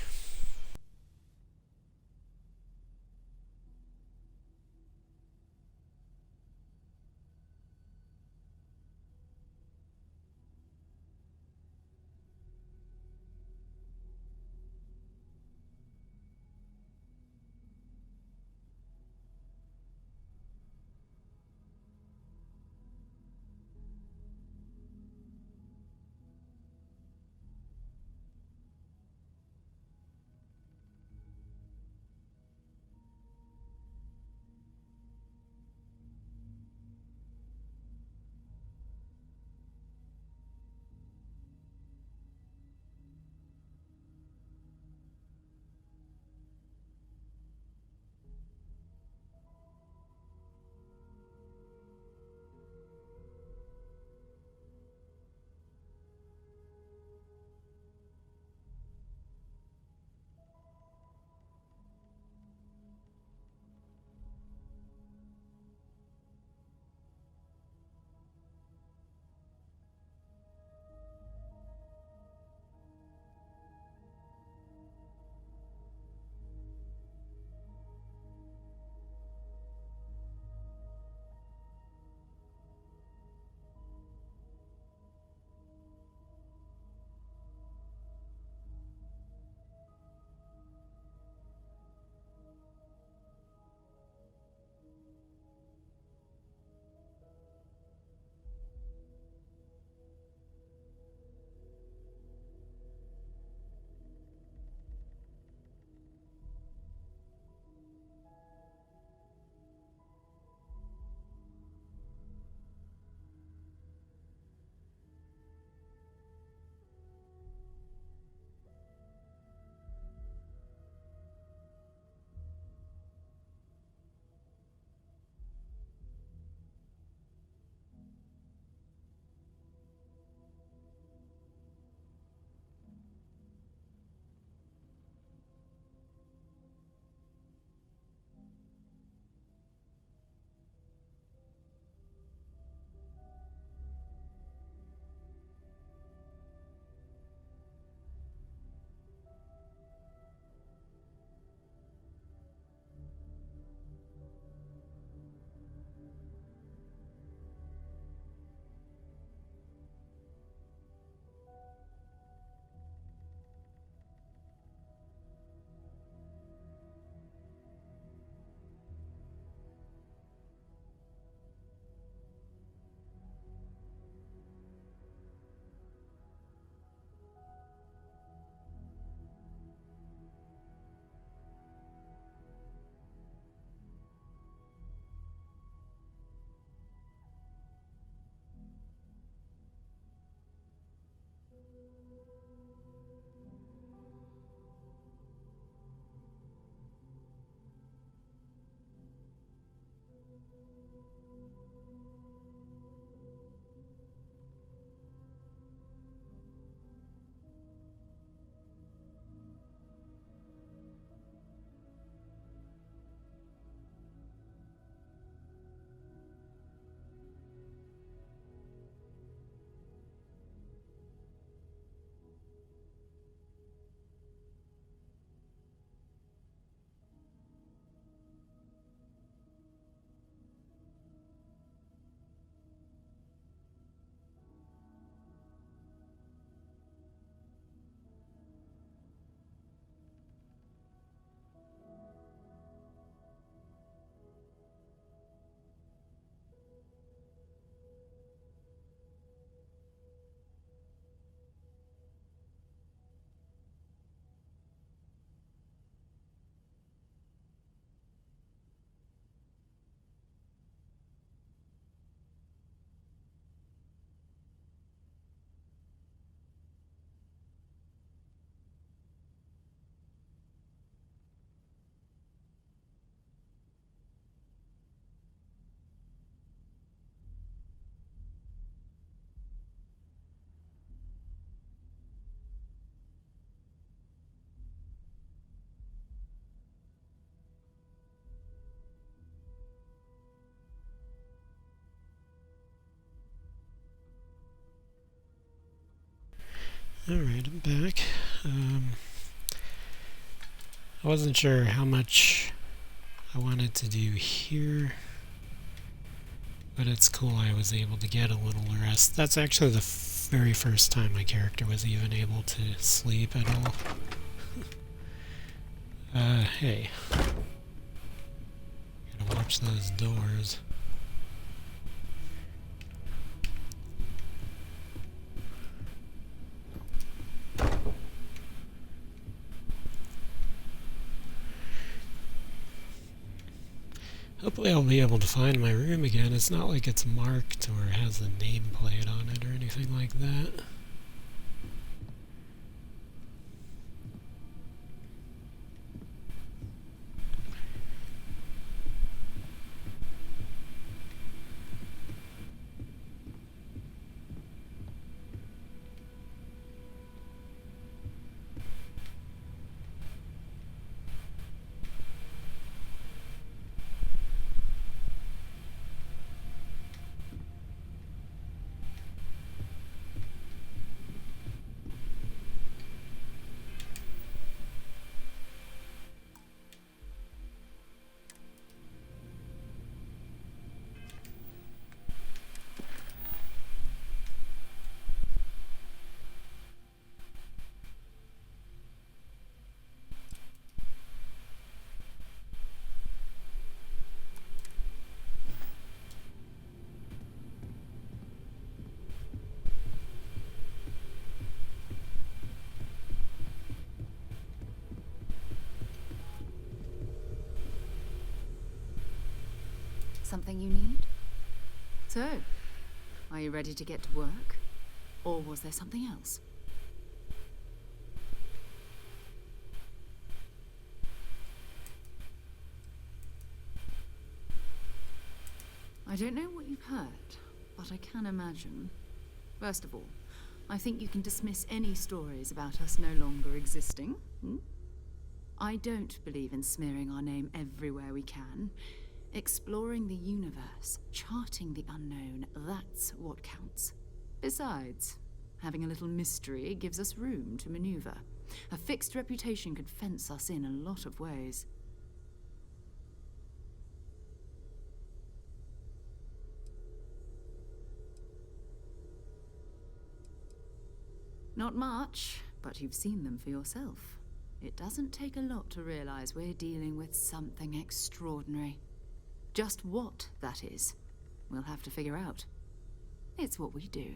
Speaker 1: Alright, I'm back. I wasn't sure how much I wanted to do here, but it's cool I was able to get a little rest. That's actually the very first time my character was even able to sleep at all. Hey. Gotta watch those doors. Hopefully I'll be able to find my room again. It's not like it's marked or has a nameplate on it or anything like that.
Speaker 7: Something you need? So, are you ready to get to work? Or was there something else? I don't know what you've heard, but I can imagine. First of all, I think you can dismiss any stories about us no longer existing. I don't believe in smearing our name everywhere we can. Exploring the universe, charting the unknown, that's what counts. Besides, having a little mystery gives us room to maneuver. A fixed reputation could fence us in a lot of ways. Not much, but you've seen them for yourself. It doesn't take a lot to realize we're dealing with something extraordinary. Just what that is, we'll have to figure out. It's what we do.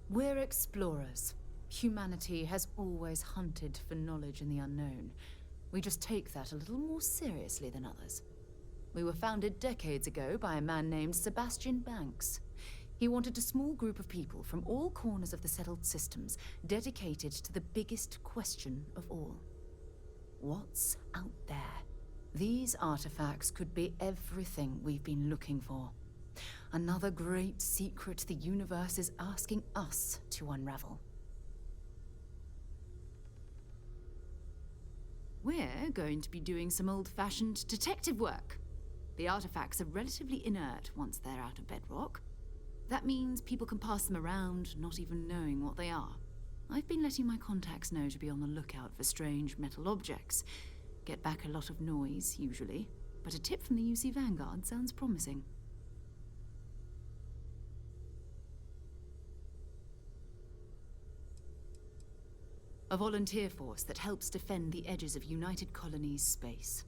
Speaker 7: We're explorers. Humanity has always hunted for knowledge in the unknown. We just take that a little more seriously than others. We were founded decades ago by a man named Sebastian Banks. He wanted a small group of people from all corners of the settled systems dedicated to the biggest question of all. What's out there? These artifacts could be everything we've been looking for. Another great secret the universe is asking us to unravel. We're going to be doing some old-fashioned detective work. The artifacts are relatively inert once they're out of bedrock. That means people can pass them around, not even knowing what they are. I've been letting my contacts know to be on the lookout for strange metal objects. Get back a lot of noise, usually, but a tip from the UC Vanguard sounds promising. A volunteer force that helps defend the edges of United Colonies space.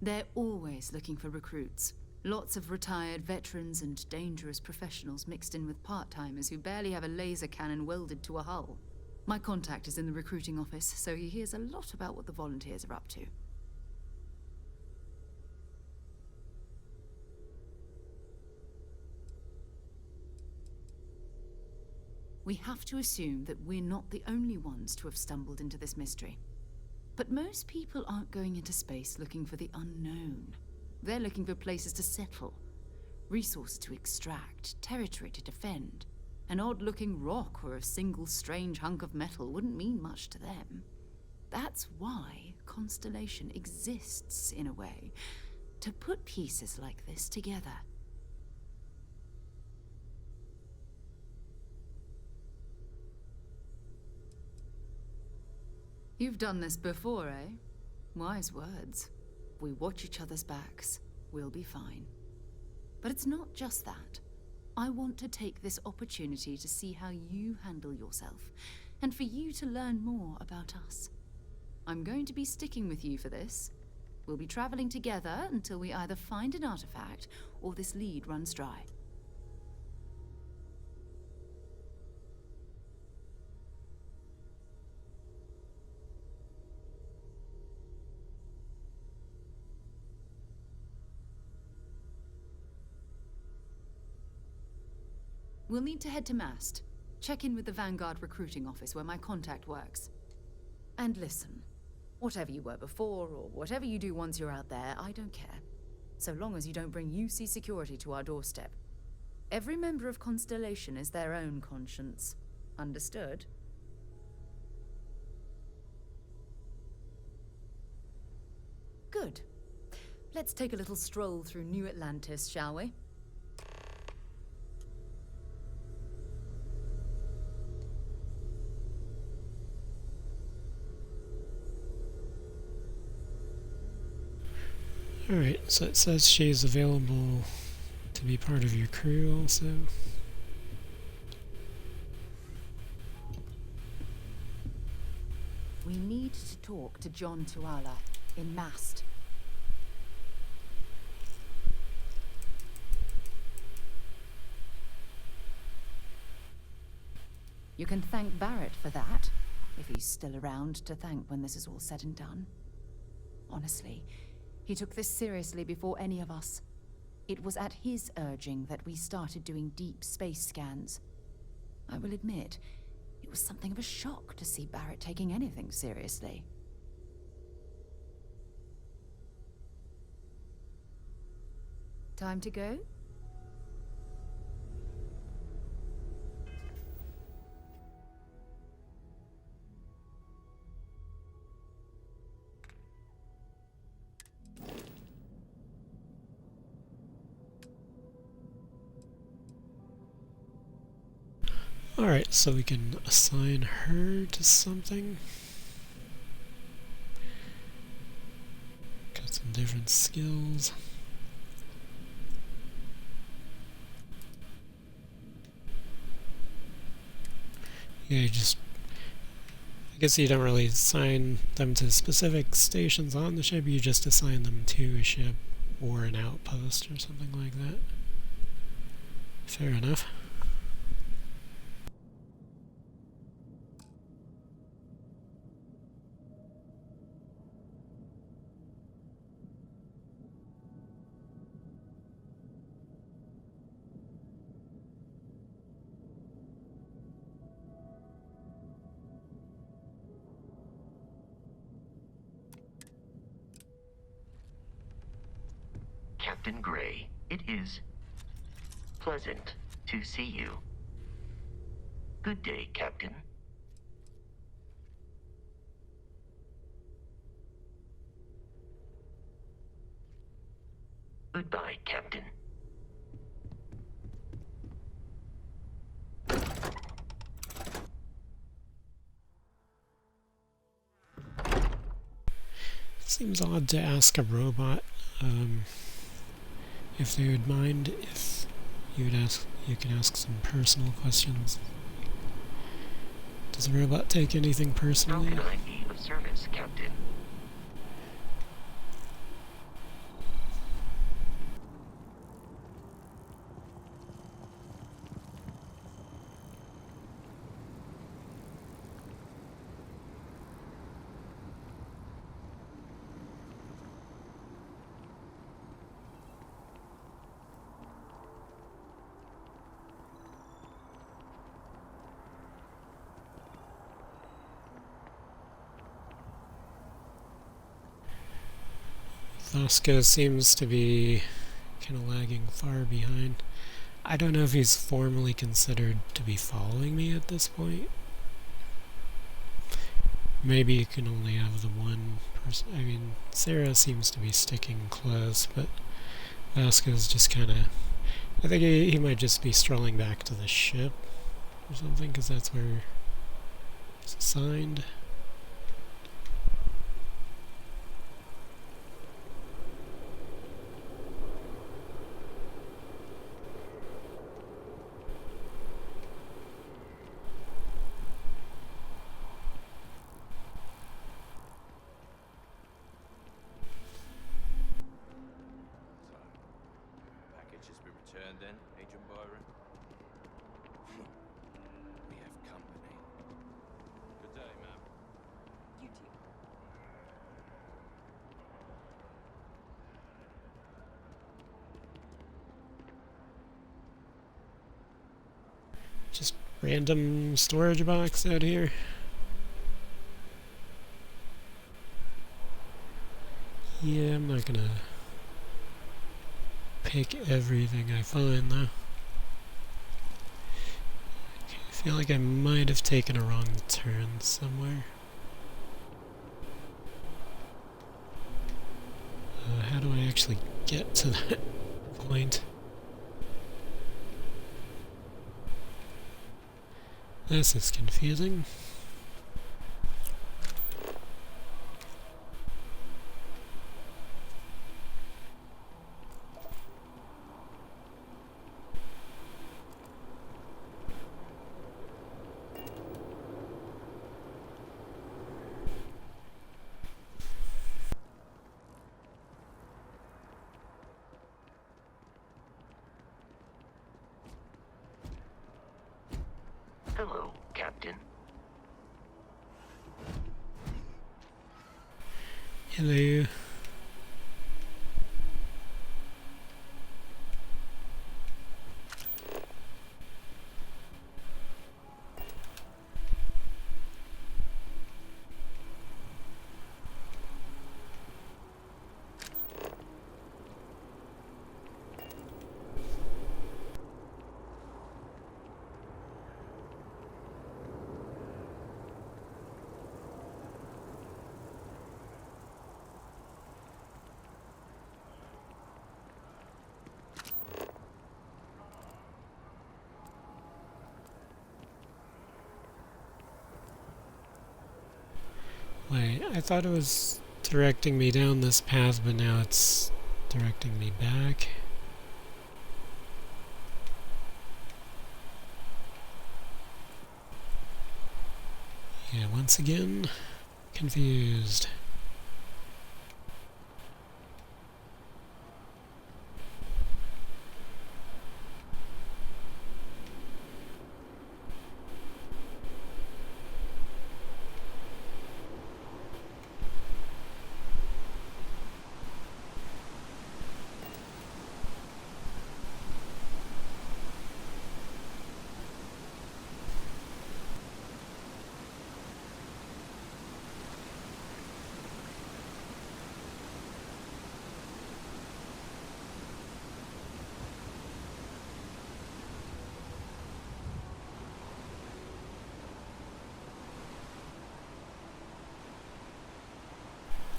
Speaker 7: They're always looking for recruits. Lots of retired veterans and dangerous professionals mixed in with part-timers who barely have a laser cannon welded to a hull. My contact is in the recruiting office, so he hears a lot about what the volunteers are up to. We have to assume that we're not the only ones to have stumbled into this mystery. But most people aren't going into space looking for the unknown. They're looking for places to settle, resources to extract, territory to defend. An odd-looking rock or a single strange hunk of metal wouldn't mean much to them. That's why Constellation exists, in a way, to put pieces like this together. You've done this before, eh? Wise words. We watch each other's backs. We'll be fine. But it's not just that. I want to take this opportunity to see how you handle yourself, and for you to learn more about us. I'm going to be sticking with you for this. We'll be traveling together until we either find an artifact or this lead runs dry. We'll need to head to Mast. Check in with the Vanguard recruiting office where my contact works. And listen, whatever you were before, or whatever you do once you're out there, I don't care. So long as you don't bring UC security to our doorstep. Every member of Constellation is their own conscience. Understood? Good. Let's take a little stroll through New Atlantis, shall we?
Speaker 1: Alright, so it says she's available to be part of your crew also.
Speaker 7: We need to talk to John Tuala in Mast. You can thank Barrett for that, if he's still around to thank when this is all said and done. Honestly, he took this seriously before any of us. It was at his urging that we started doing deep space scans. I will admit, it was something of a shock to see Barrett taking anything seriously. Time to go?
Speaker 1: Alright, so we can assign her to something. Got some different skills. Yeah, I guess you don't really assign them to specific stations on the ship, you just assign them to a ship or an outpost or something like that. Fair enough.
Speaker 3: Captain Gray, it is pleasant to see you. Good day, Captain. Goodbye, Captain.
Speaker 1: Seems odd to ask a robot if they would mind if you can ask some personal questions. Does the robot take anything personally?
Speaker 3: How can I be of service, Captain?
Speaker 1: Vasco seems to be kind of lagging far behind. I don't know if he's formally considered to be following me at this point. Maybe you can only have the one person. I mean, Sarah seems to be sticking close, but Vasco's just kind of... I think he might just be strolling back to the ship or something, because that's where it's assigned. Just random storage box out here. Yeah, I'm not gonna pick everything I find though. I feel like I might have taken a wrong turn somewhere. How do I actually get to that point? This is confusing.
Speaker 3: Hello, Captain.
Speaker 1: Hello. Wait, I thought it was directing me down this path, but now it's directing me back. Yeah, once again, confused.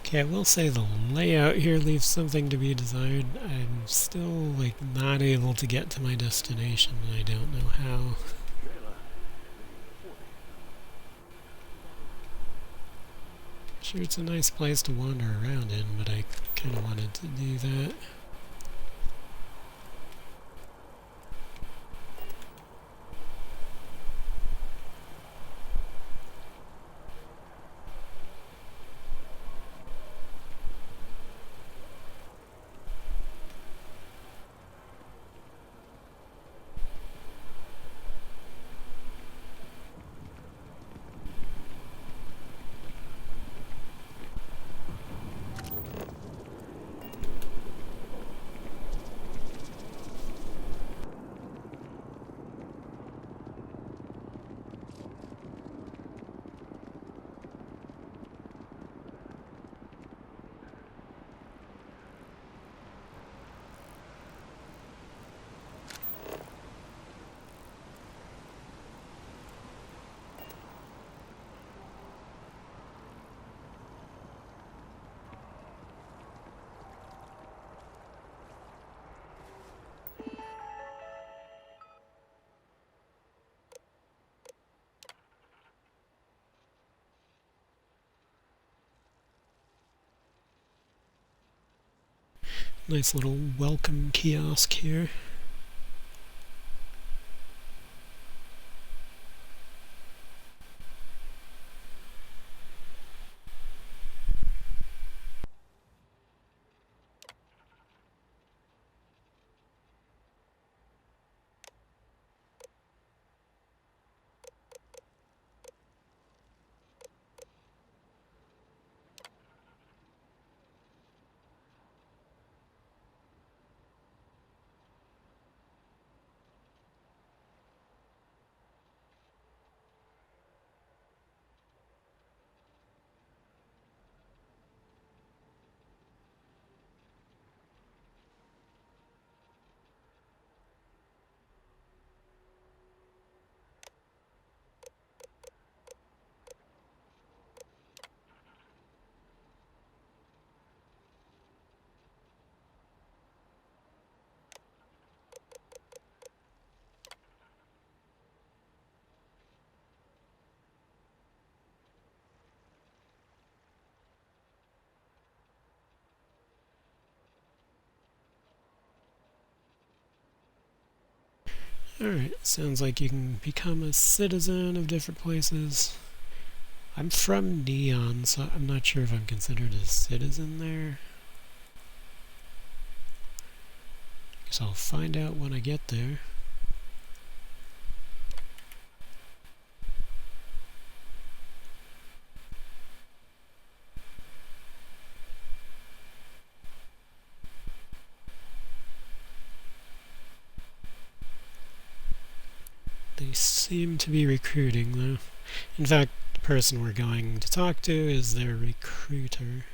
Speaker 1: Okay, I will say the layout here leaves something to be desired. I'm still, like, not able to get to my destination, and I don't know how. Sure, it's a nice place to wander around in, but I kind of wanted to do that. Nice little welcome kiosk here. Alright, sounds like you can become a citizen of different places. I'm from Neon, so I'm not sure if I'm considered a citizen there. Guess I'll find out when I get there. They seem to be recruiting, though. In fact, the person we're going to talk to is their recruiter.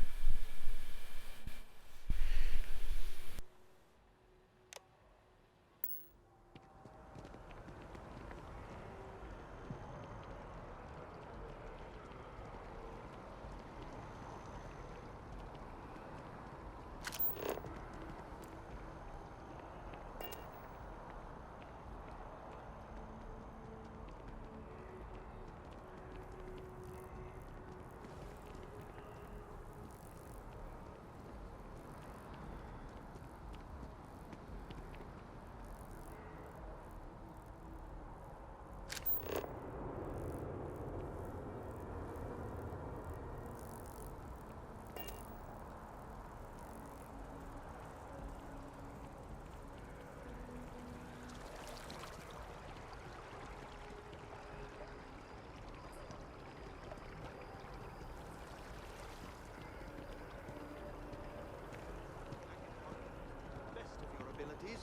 Speaker 10: Best of your abilities,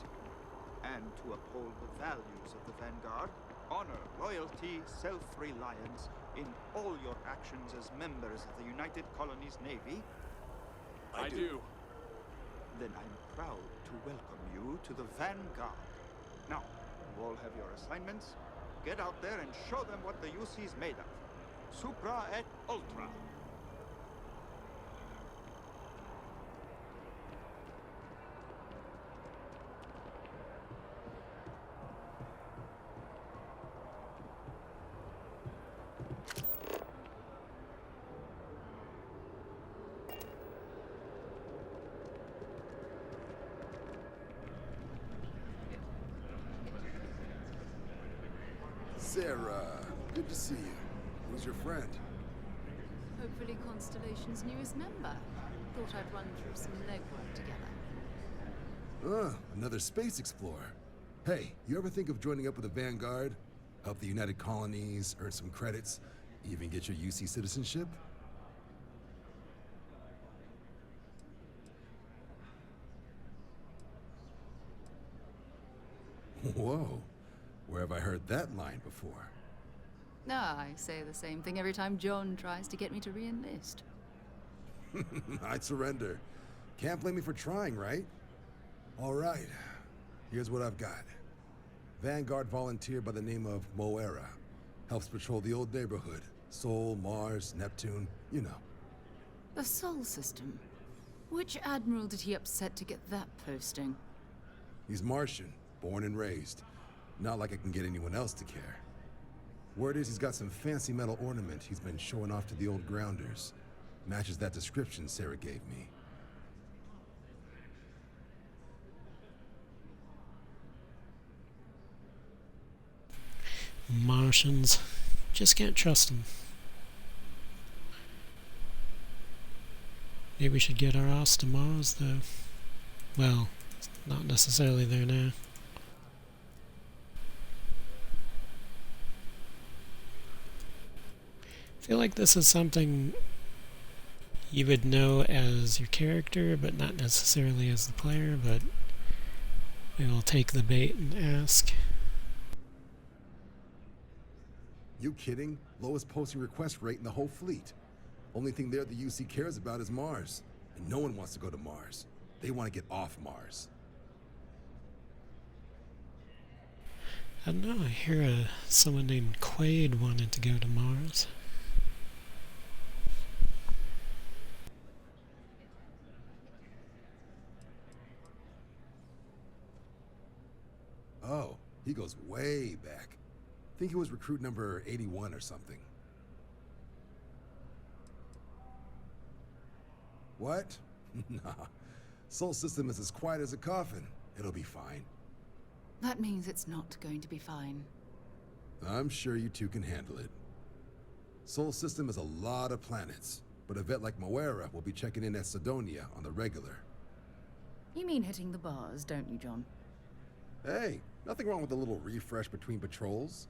Speaker 10: and to uphold the values of the Vanguard, honor, loyalty, self-reliance in all your actions as members of the United Colonies Navy.
Speaker 5: I do.
Speaker 10: Then I'm proud to welcome you to the Vanguard. Now, you all have your assignments. Get out there and show them what the UC's made of. Supra et Ultra.
Speaker 11: Sarah, good to see you. Who's your friend?
Speaker 7: Hopefully Constellation's newest member. Thought I'd run through some legwork together.
Speaker 11: Another space explorer. Hey, you ever think of joining up with the Vanguard? Help the United Colonies, earn some credits, even get your UC citizenship? Whoa. Where have I heard that line before?
Speaker 7: I say the same thing every time John tries to get me to re-enlist.
Speaker 11: I'd surrender. Can't blame me for trying, right? All right. Here's what I've got. Vanguard volunteer by the name of Moera. Helps patrol the old neighborhood. Sol, Mars, Neptune, you know.
Speaker 7: The Sol system. Which admiral did he upset to get that posting?
Speaker 11: He's Martian, born and raised. Not like I can get anyone else to care. Word is he's got some fancy metal ornament he's been showing off to the old grounders. Matches that description Sarah gave me.
Speaker 1: Martians. Just can't trust them. Maybe we should get our ass to Mars, though. Well, not necessarily there now. I feel like this is something you would know as your character, but not necessarily as the player, but we will take the bait and ask.
Speaker 11: You kidding? Lowest posting request rate in the whole fleet. Only thing there the UC cares about is Mars. And no one wants to go to Mars. They want to get off Mars.
Speaker 1: I don't know, I hear someone named Quaid wanted to go to Mars.
Speaker 11: Oh, he goes way back. Think he was recruit number 81 or something. What? Nah. Sol system is as quiet as a coffin. It'll be fine.
Speaker 7: That means it's not going to be fine.
Speaker 11: I'm sure you two can handle it. Sol System is a lot of planets, but a vet like Moera will be checking in at Sidonia on the regular.
Speaker 7: You mean hitting the bars, don't you, John?
Speaker 11: Hey, nothing wrong with a little refresh between patrols.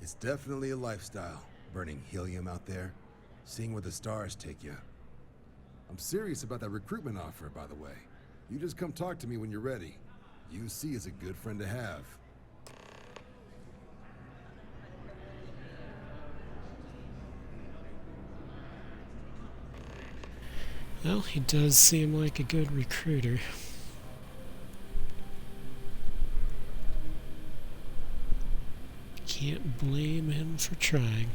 Speaker 11: It's definitely a lifestyle, burning helium out there, seeing where the stars take you. I'm serious about that recruitment offer, by the way. You just come talk to me when you're ready. UC is a good friend to have.
Speaker 1: Well, he does seem like a good recruiter. Can't blame him for trying.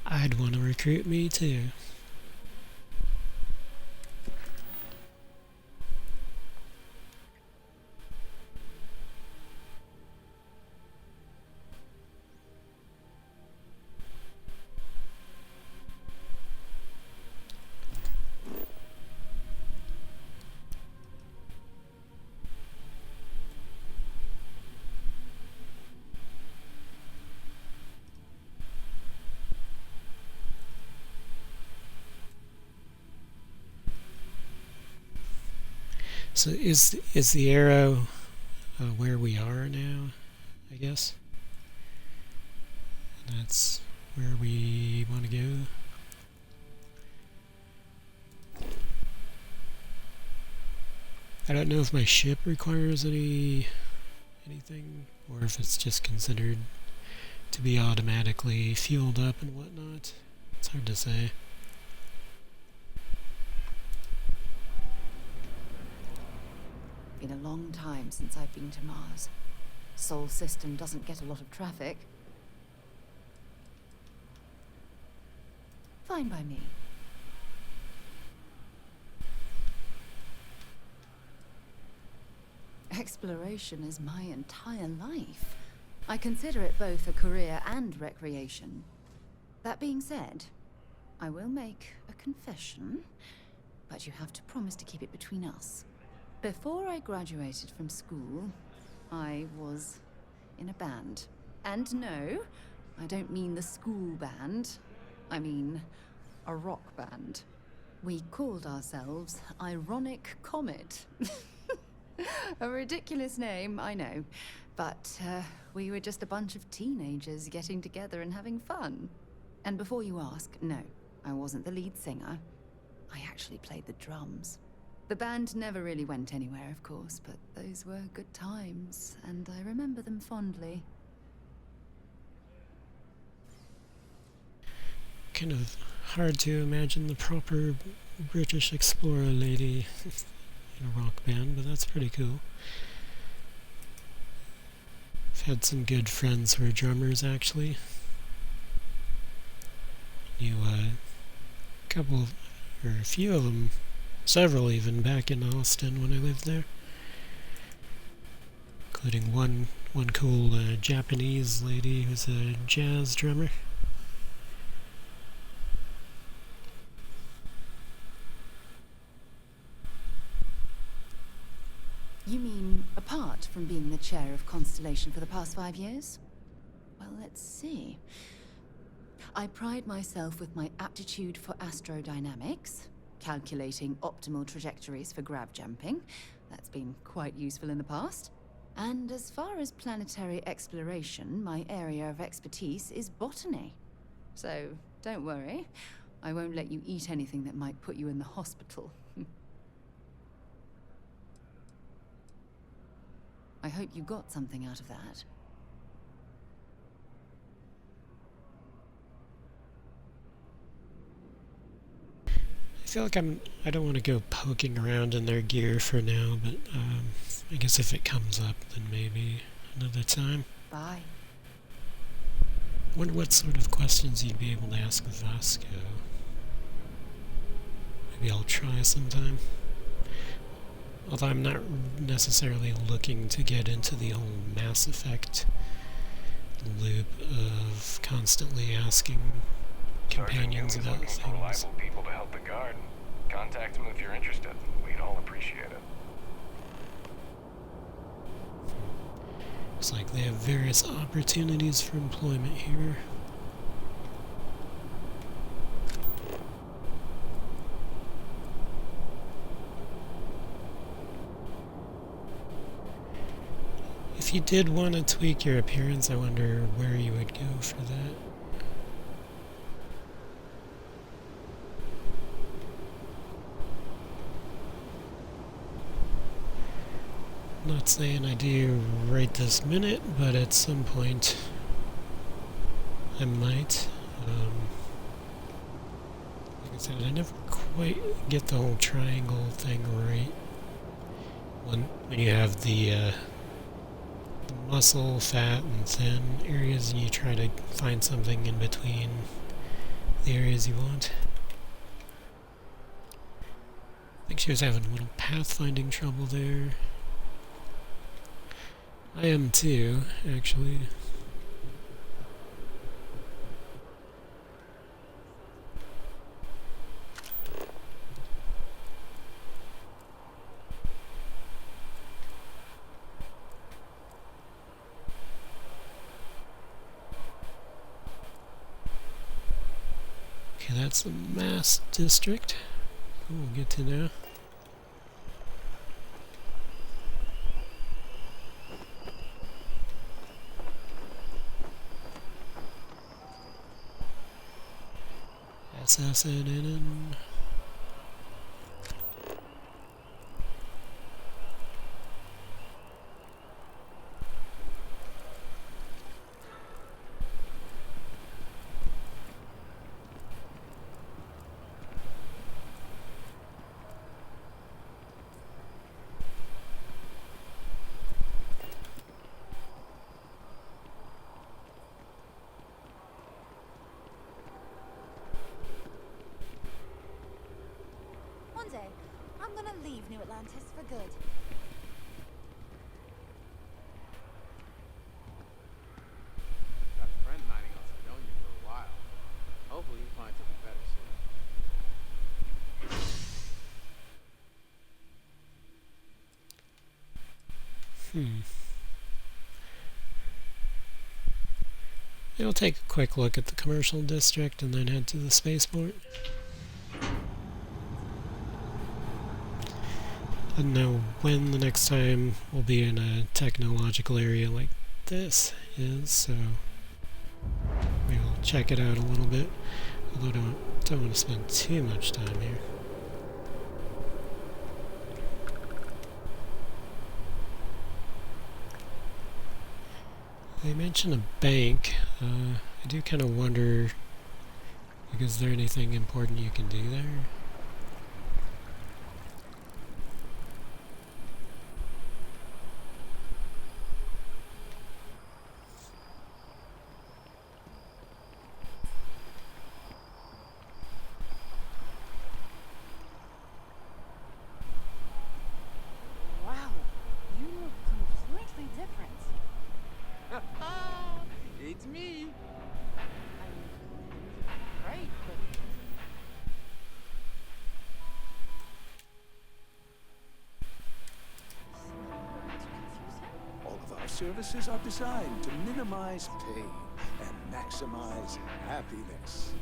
Speaker 1: I'd want to recruit me too. So is the arrow where we are now, I guess? That's where we want to go. I don't know if my ship requires anything, or if it's just considered to be automatically fueled up and whatnot. It's hard to say.
Speaker 7: Been a long time since I've been to Mars. Sol System doesn't get a lot of traffic. Fine by me. Exploration is my entire life. I consider it both a career and recreation. That being said, I will make a confession, but you have to promise to keep it between us. Before I graduated from school, I was in a band. And no, I don't mean the school band. I mean a rock band. We called ourselves Ironic Comet. A ridiculous name, I know. But we were just a bunch of teenagers getting together and having fun. And before you ask, no, I wasn't the lead singer. I actually played the drums. The band never really went anywhere, of course, but those were good times, and I remember them fondly.
Speaker 1: Kind of hard to imagine the proper British explorer lady in a rock band, but that's pretty cool. I've had some good friends who are drummers, actually. Knew a couple, or a few of them, several even, back in Austin when I lived there. Including one cool Japanese lady who's a jazz drummer.
Speaker 7: You mean apart from being the chair of Constellation for the past 5 years? Well, let's see. I pride myself with my aptitude for astrodynamics, calculating optimal trajectories for grav jumping. That's been quite useful in the past. And as far as planetary exploration, my area of expertise is botany. So, don't worry. I won't let you eat anything that might put you in the hospital. I hope you got something out of that.
Speaker 1: I feel like I don't want to go poking around in their gear for now, but I guess if it comes up, then maybe another time.
Speaker 7: Bye.
Speaker 1: Wonder what sort of questions you'd be able to ask Vasco. Maybe I'll try sometime. Although I'm not necessarily looking to get into the whole Mass Effect loop of constantly asking companions
Speaker 5: Sergeant Hume is
Speaker 1: about
Speaker 5: looking for
Speaker 1: things.
Speaker 5: reliable people to help the guard. Contact him if you're interested. We'd all appreciate it.
Speaker 1: Looks like they have various opportunities for employment here. If you did want to tweak your appearance, I wonder where you would go for that. Not saying I do right this minute, but at some point I might. Like I said, I never quite get the whole triangle thing right. When you have the muscle, fat, and thin areas, and you try to find something in between the areas you want. I think she was having a little pathfinding trouble there. I am too, actually. Okay, that's the Mass District. We'll get to now. SSNN.
Speaker 12: One day, I'm gonna leave New Atlantis for good.
Speaker 6: Got a friend mining on Sidonia for a while. Hopefully you find something better soon.
Speaker 1: I'll take a quick look at the commercial district and then head to the spaceport. I don't know when the next time we'll be in a technological area like this is, so we'll check it out a little bit. Although don't want to spend too much time here. They mentioned a bank. I do kind of wonder, like, is there anything important you can do there?
Speaker 4: Wow, you look completely different.
Speaker 8: It's me.
Speaker 4: I mean, you look great, but
Speaker 13: All of our services are designed to minimize pain and maximize happiness.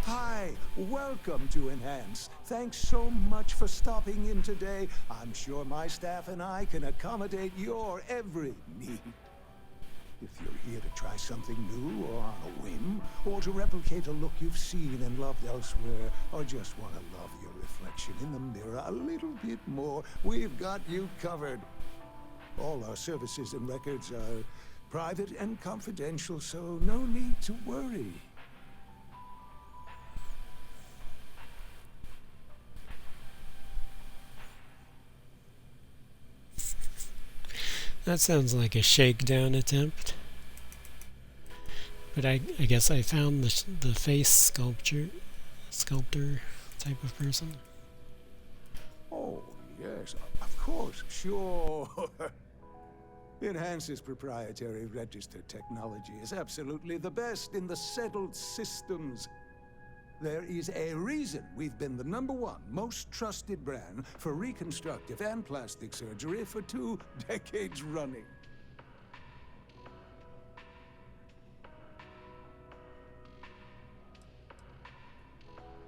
Speaker 13: Hi, welcome to Enhance. Thanks so much for stopping in today. I'm sure my staff and I can accommodate your every need. If you're here to try something new or on a whim, or to replicate a look you've seen and loved elsewhere, or just want to love your reflection in the mirror a little bit more, we've got you covered. All our services and records are private and confidential, so no need to worry.
Speaker 1: That sounds like a shakedown attempt. But I guess I found the face sculptor type of person.
Speaker 13: Oh, yes, of course, sure. Enhance's proprietary register technology is absolutely the best in the settled systems. There is a reason we've been the #1 most trusted brand for reconstructive and plastic surgery for 2 decades running.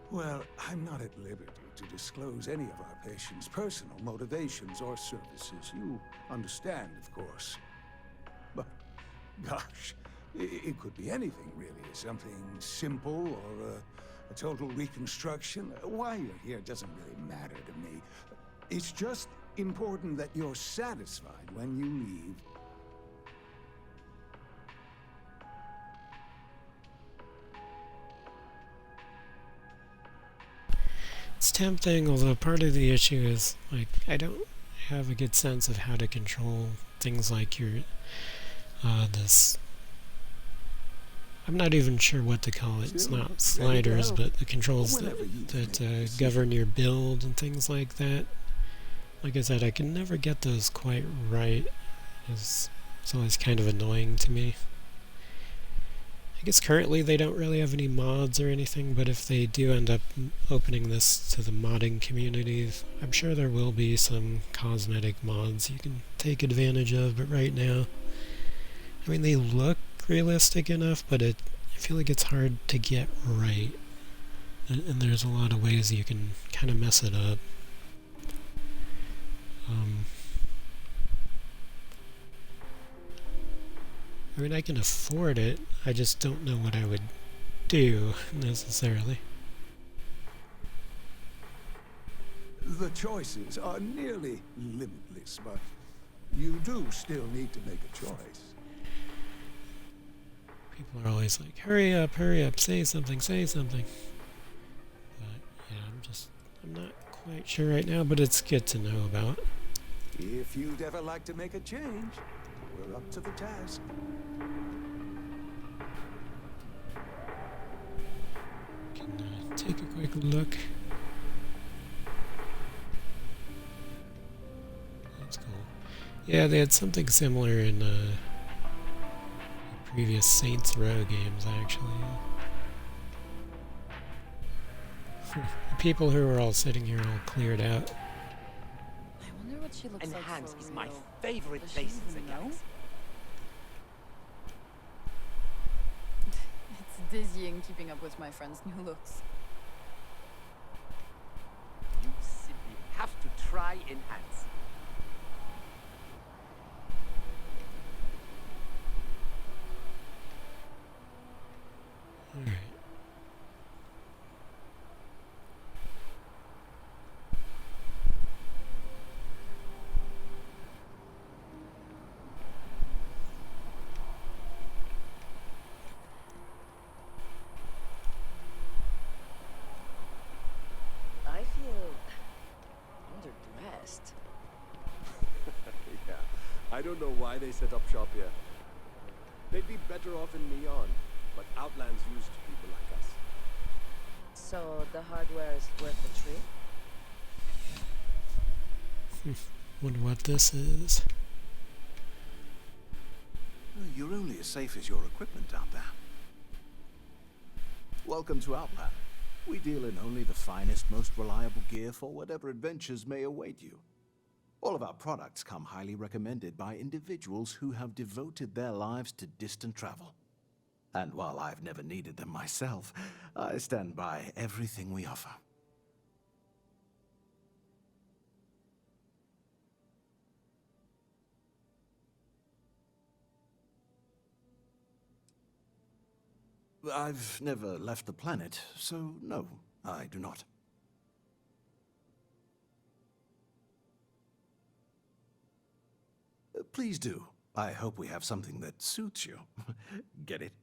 Speaker 13: Well, I'm not at liberty to disclose any of our patients' personal motivations or services. You understand, of course. But, gosh, it could be anything, really. Something simple or a total reconstruction. Why you're here doesn't really matter to me. It's just important that you're satisfied when you leave.
Speaker 1: It's tempting, although part of the issue is, like, I don't have a good sense of how to control things like your, this, I'm not even sure what to call it. It's not sliders, but the controls that govern your build and things like that. Like I said, I can never get those quite right. It's always kind of annoying to me. I guess currently they don't really have any mods or anything, but if they do end up opening this to the modding community, I'm sure there will be some cosmetic mods you can take advantage of, but right now, I mean, they look realistic enough, but I feel like it's hard to get right, and there's a lot of ways you can kind of mess it up. I mean, I can afford it, I just don't know what I would do, necessarily.
Speaker 13: The choices are nearly limitless, but you do still need to make a choice.
Speaker 1: People are always like, hurry up, say something. But, yeah, I'm not quite sure right now, but it's good to know about.
Speaker 13: If you'd ever like to make a change, we're up to the task.
Speaker 1: Can take a quick look. That's cool. Yeah, they had something similar in previous Saints Row games, actually. The people who were all sitting here all cleared out.
Speaker 4: I wonder what she looks like.
Speaker 6: Enhance is
Speaker 4: for
Speaker 6: my
Speaker 4: real.
Speaker 6: favorite
Speaker 4: Does
Speaker 6: place
Speaker 4: she
Speaker 6: in the
Speaker 4: even know?
Speaker 6: galaxy.
Speaker 4: It's dizzying keeping up with my friend's new looks.
Speaker 6: You simply have to try Enhance.
Speaker 1: Alright.
Speaker 14: I feel underdressed.
Speaker 15: Yeah, I don't know why they set up shop here. They'd be better off in Neon, but Outland's used to people like us.
Speaker 14: So the hardware is worth the trip?
Speaker 1: Wonder what this is.
Speaker 16: You're only as safe as your equipment out there. Welcome to Outland. We deal in only the finest, most reliable gear for whatever adventures may await you. All of our products come highly recommended by individuals who have devoted their lives to distant travel. And while I've never needed them myself, I stand by everything we offer. I've never left the planet, so no, I do not. Please do. I hope we have something that suits you. Get it?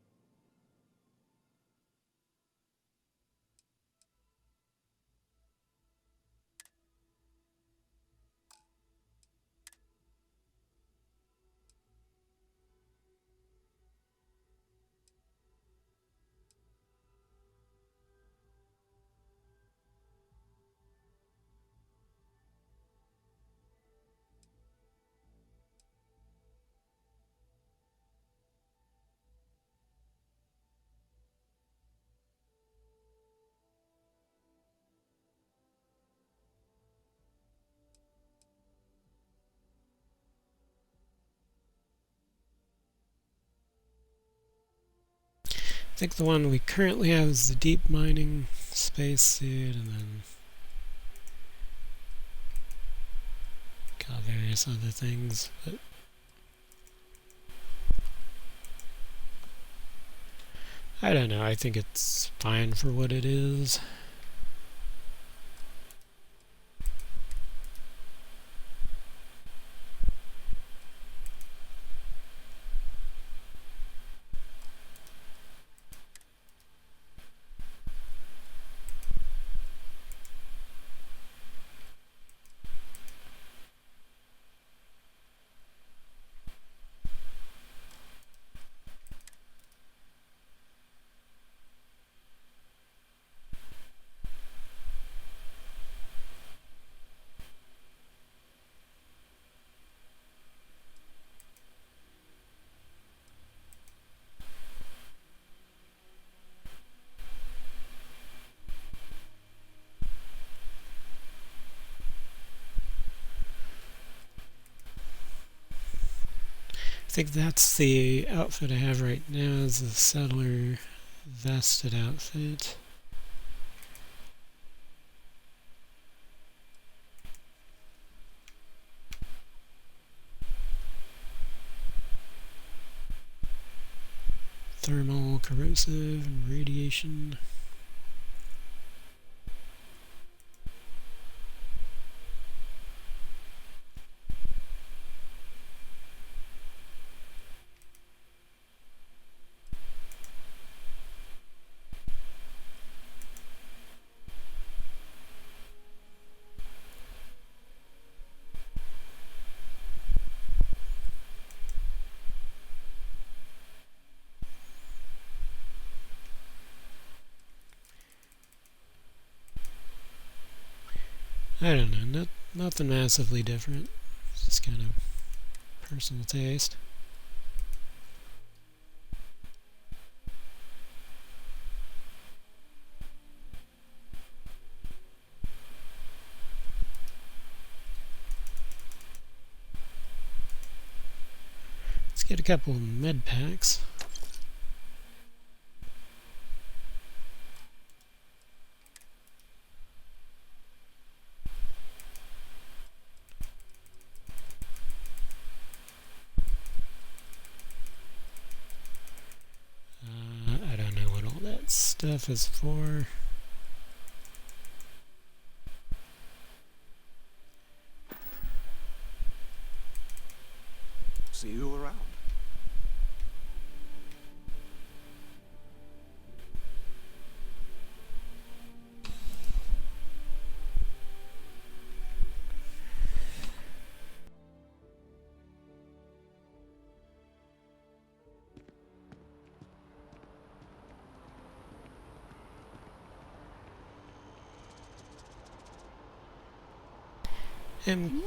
Speaker 1: think the one we currently have is the deep mining spacesuit, and then got various other things, but I don't know, I think it's fine for what it is. I think that's the outfit I have right now, is the settler vested outfit. Thermal, corrosive, and radiation. I don't know, nothing massively different. It's just kind of personal taste. Let's get a couple med packs. I don't know what all that stuff is for.
Speaker 13: See you around.
Speaker 1: I'm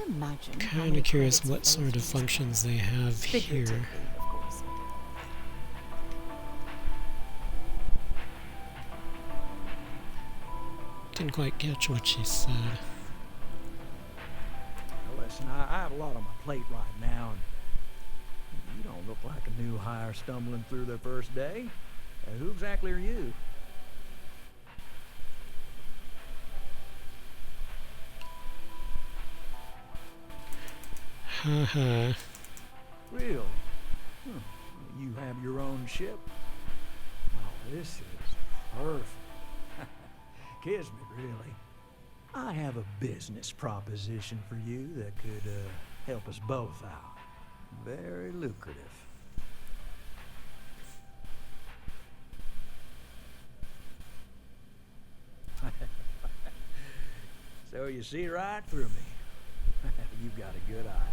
Speaker 1: kind of curious what sort of functions they have here. Didn't quite catch what she said.
Speaker 17: Now listen, I have a lot on my plate right now, and you don't look like a new hire stumbling through their first day. Who exactly are you?
Speaker 1: Haha.
Speaker 17: Really? You have your own ship? Oh, this is perfect. Kismet, really. I have a business proposition for you that could help us both out. Very lucrative. So you see right through me. You've got a good eye.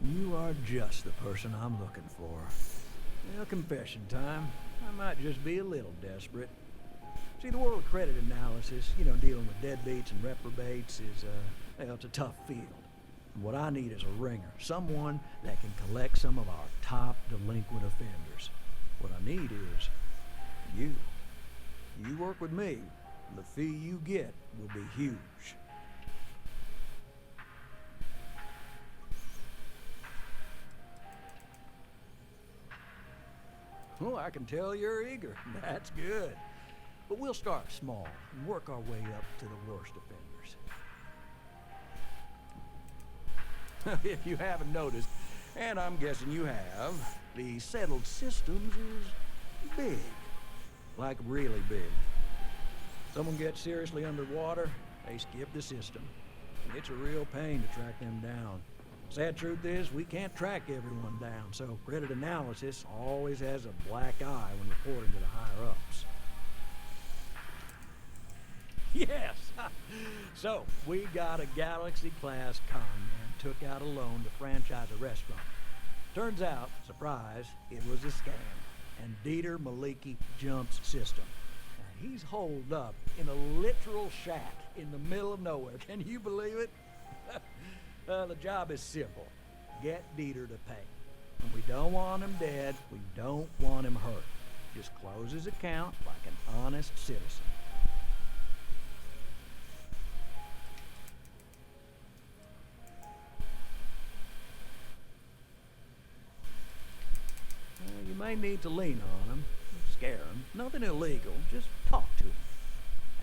Speaker 17: You are just the person I'm looking for. Well, confession time. I might just be a little desperate. See, the world of credit analysis, dealing with deadbeats and reprobates is, well, it's a tough field. And what I need is a ringer. Someone that can collect some of our top delinquent offenders. What I need is you. You work with me, and the fee you get will be huge. Oh, I can tell you're eager. That's good. But we'll start small and work our way up to the worst offenders. If you haven't noticed, and I'm guessing you have, the settled systems is big. Like really big. Someone gets seriously underwater, they skip the system. And it's a real pain to track them down. Sad truth is, we can't track everyone down, so credit analysis always has a black eye when reporting to the higher-ups. Yes! So, we got a Galaxy-class con man took out a loan to franchise a restaurant. Turns out, surprise, it was a scam, and Dieter Maliki jumps system. Now, he's holed up in a literal shack in the middle of nowhere. Can you believe it? The job is simple. Get Dieter to pay. And we don't want him dead, we don't want him hurt. Just close his account like an honest citizen. You may need to lean on him, scare him. Nothing illegal, just talk to him.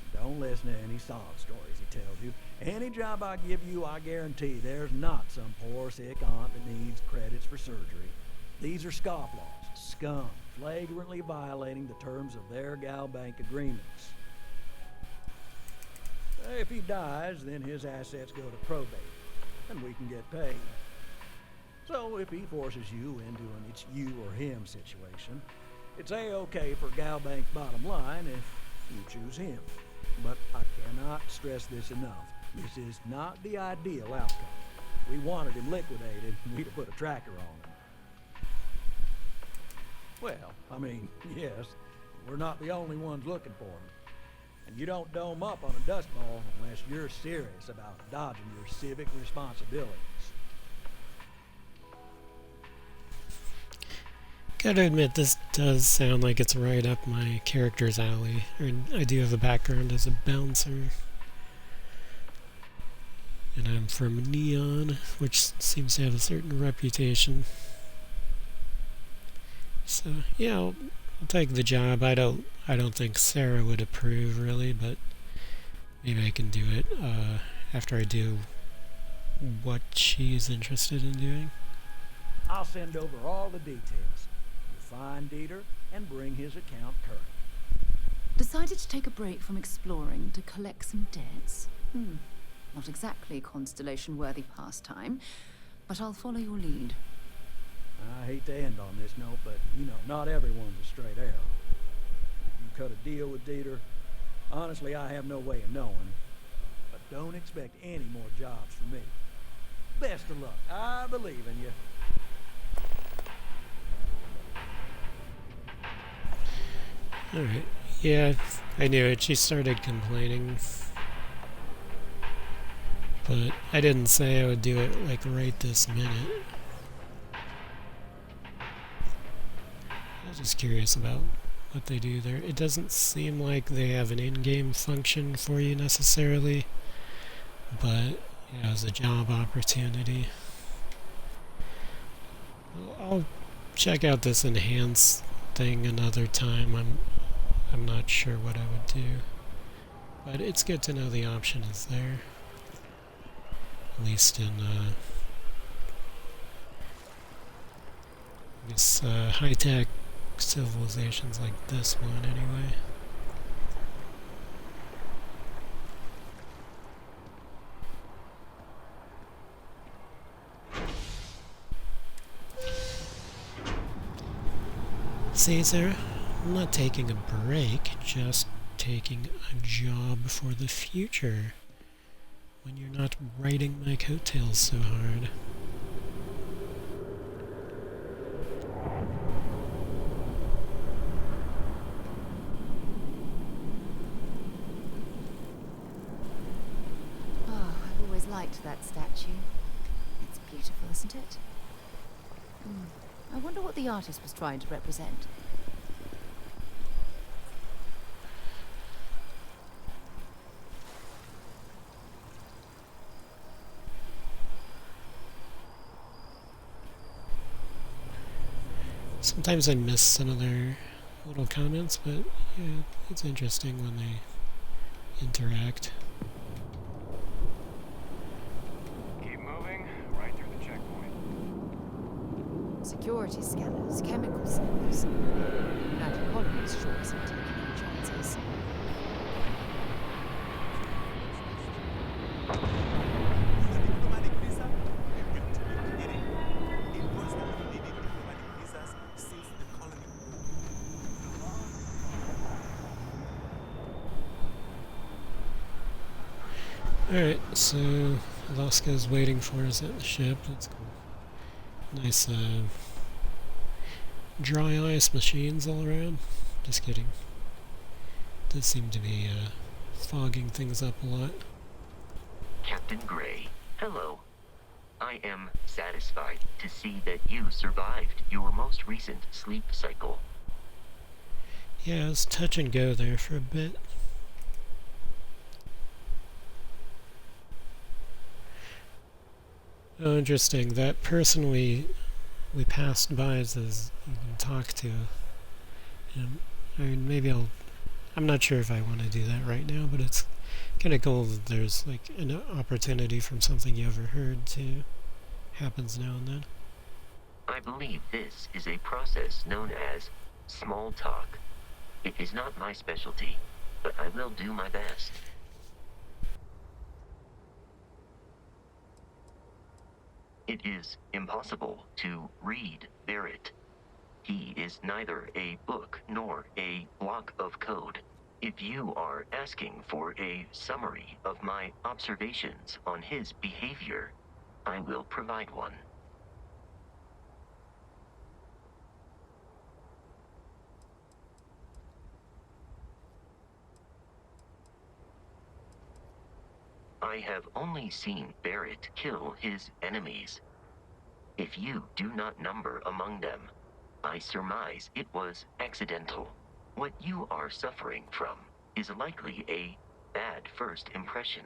Speaker 17: And don't listen to any sob stories he tells you. Any job I give you, I guarantee there's not some poor sick aunt that needs credits for surgery. These are scofflaws, scum, flagrantly violating the terms of their gal bank agreements. If he dies, then his assets go to probate, and we can get paid. So if he forces you into an it's you or him situation, it's A-okay for gal bank's bottom line if you choose him. But I cannot stress this enough. This is not the ideal outcome. We wanted him liquidated, and we'd have put a tracker on him. Well, I mean, yes, we're not the only ones looking for him. And you don't dome up on a dust ball unless you're serious about dodging your civic responsibilities.
Speaker 1: Gotta admit, this does sound like it's right up my character's alley. I do have a background as a bouncer. And I'm from Neon, which seems to have a certain reputation. So, yeah, I'll take the job. I don't think Sarah would approve, really, but maybe I can do it after I do what she's interested in doing.
Speaker 17: I'll send over all the details. Find Dieter and bring his account current.
Speaker 7: Decided to take a break from exploring to collect some debts? Not exactly Constellation-worthy pastime, but I'll follow your lead.
Speaker 17: I hate to end on this note, but, you know, not everyone's a straight arrow. If you cut a deal with Dieter, honestly, I have no way of knowing. But don't expect any more jobs from me. Best of luck. I believe in you.
Speaker 1: Alright, yeah, I knew it. She started complaining. But I didn't say I would do it, like, right this minute. I was just curious about what they do there. It doesn't seem like they have an in-game function for you necessarily, but yeah, as a job opportunity. I'll check out this enhance thing another time. I'm not sure what I would do, but it's good to know the option is there. At least in I guess high-tech civilizations like this one, anyway. See, Sarah, I'm not taking a break, just taking a job for the future. When you're not riding my coattails so hard.
Speaker 7: Oh, I've always liked that statue. It's beautiful, isn't it? I wonder what the artist was trying to represent.
Speaker 1: Sometimes I miss some of their little comments, but yeah, it's interesting when they interact.
Speaker 5: Keep moving, right through the checkpoint.
Speaker 7: Security scanners, chemical samples. United Colonies sure isn't taking any chances.
Speaker 1: Alright, so Alaska's waiting for us at the ship. That's cool. Nice dry ice machines all around. Just kidding. Does seem to be fogging things up a lot.
Speaker 3: Captain Gray, hello. I am satisfied to see that you survived your most recent sleep cycle.
Speaker 1: Yeah, it was touch and go there for a bit. Oh, interesting. That person we passed by says you can talk to. I mean, maybe I'm not sure if I want to do that right now, but it's kind of cool that there's like an opportunity from something you overheard to happens now and then.
Speaker 3: I believe this is a process known as small talk. It is not my specialty, but I will do my best. It is impossible to read Barrett. He is neither a book nor a block of code. If you are asking for a summary of my observations on his behavior, I will provide one. I have only seen Barrett kill his enemies. If you do not number among them, I surmise it was accidental. What you are suffering from is likely a bad first impression.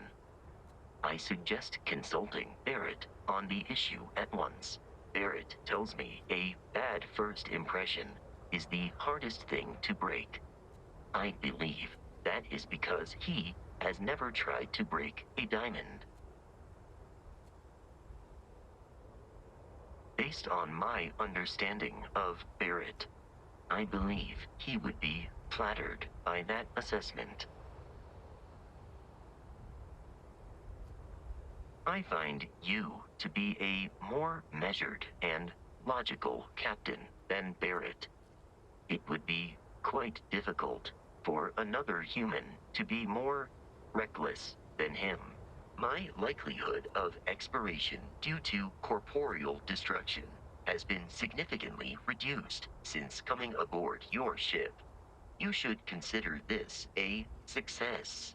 Speaker 3: I suggest consulting Barrett on the issue at once. Barrett tells me a bad first impression is the hardest thing to break. I believe that is because he has never tried to break a diamond. Based on my understanding of Barrett, I believe he would be flattered by that assessment. I find you to be a more measured and logical captain than Barrett. It would be quite difficult for another human to be more reckless than him. My likelihood of expiration due to corporeal destruction has been significantly reduced since coming aboard your ship. You should consider this a success.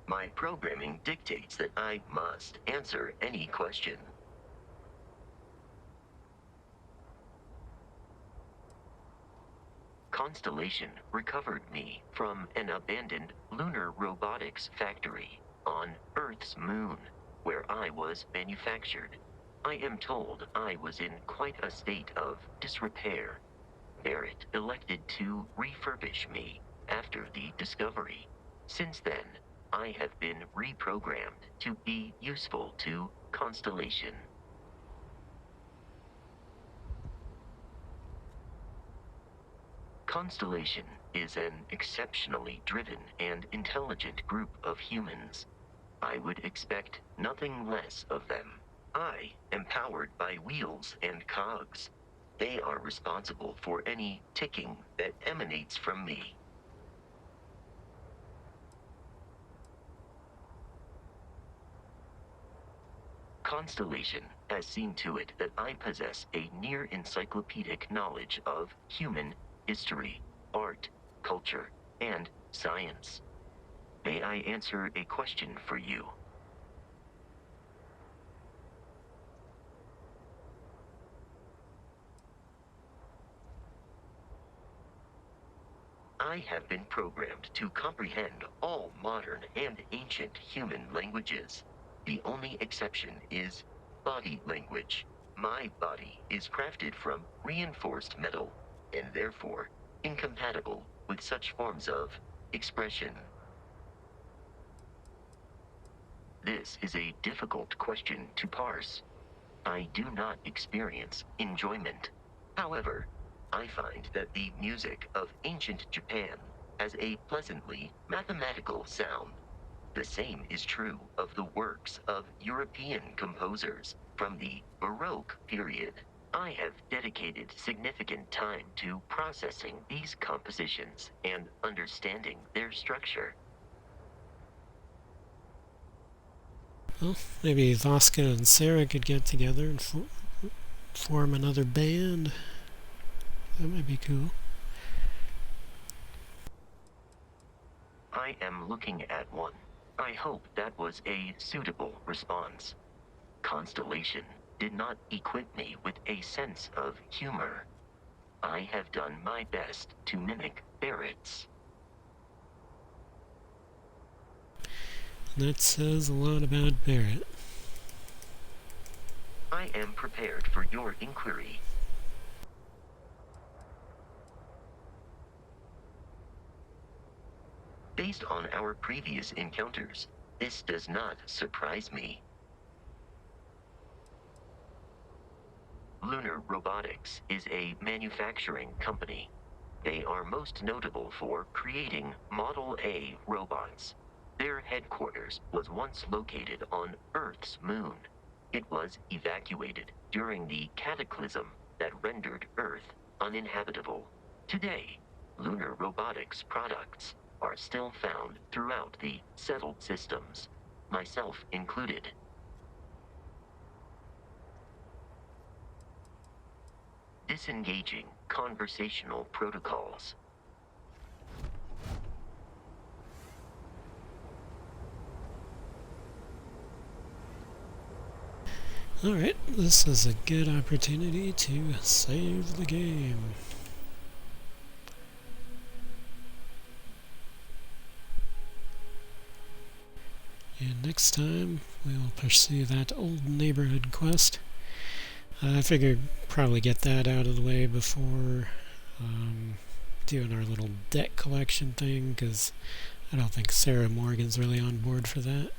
Speaker 3: My programming dictates that I must answer any question. Constellation recovered me from an abandoned lunar robotics factory on Earth's moon, where I was manufactured. I am told I was in quite a state of disrepair. Barrett elected to refurbish me after the discovery. Since then, I have been reprogrammed to be useful to Constellation. Constellation is an exceptionally driven and intelligent group of humans. I would expect nothing less of them. I am powered by wheels and cogs. They are responsible for any ticking that emanates from me. Constellation has seen to it that I possess a near encyclopedic knowledge of human history, art, culture, and science. May I answer a question for you? I have been programmed to comprehend all modern and ancient human languages. The only exception is body language. My body is crafted from reinforced metal, and therefore incompatible with such forms of expression. This is a difficult question to parse. I do not experience enjoyment. However, I find that the music of ancient Japan has a pleasantly mathematical sound. The same is true of the works of European composers from the Baroque period. I have dedicated significant time to processing these compositions and understanding their structure.
Speaker 1: Well, maybe Vasca and Sarah could get together and form another band. That might be cool.
Speaker 3: I am looking at one. I hope that was a suitable response. Constellation did not equip me with a sense of humor. I have done my best to mimic Barrett's.
Speaker 1: That says a lot about Barrett.
Speaker 3: I am prepared for your inquiry. Based on our previous encounters, this does not surprise me. Lunar Robotics is a manufacturing company. They are most notable for creating Model A robots. Their headquarters was once located on Earth's moon. It was evacuated during the cataclysm that rendered Earth uninhabitable. Today, Lunar Robotics products are still found throughout the settled systems, myself included. Disengaging conversational protocols.
Speaker 1: Alright, this is a good opportunity to save the game. And next time, we will pursue that old neighborhood quest. I figured probably get that out of the way before doing our little debt collection thing, because I don't think Sarah Morgan's really on board for that.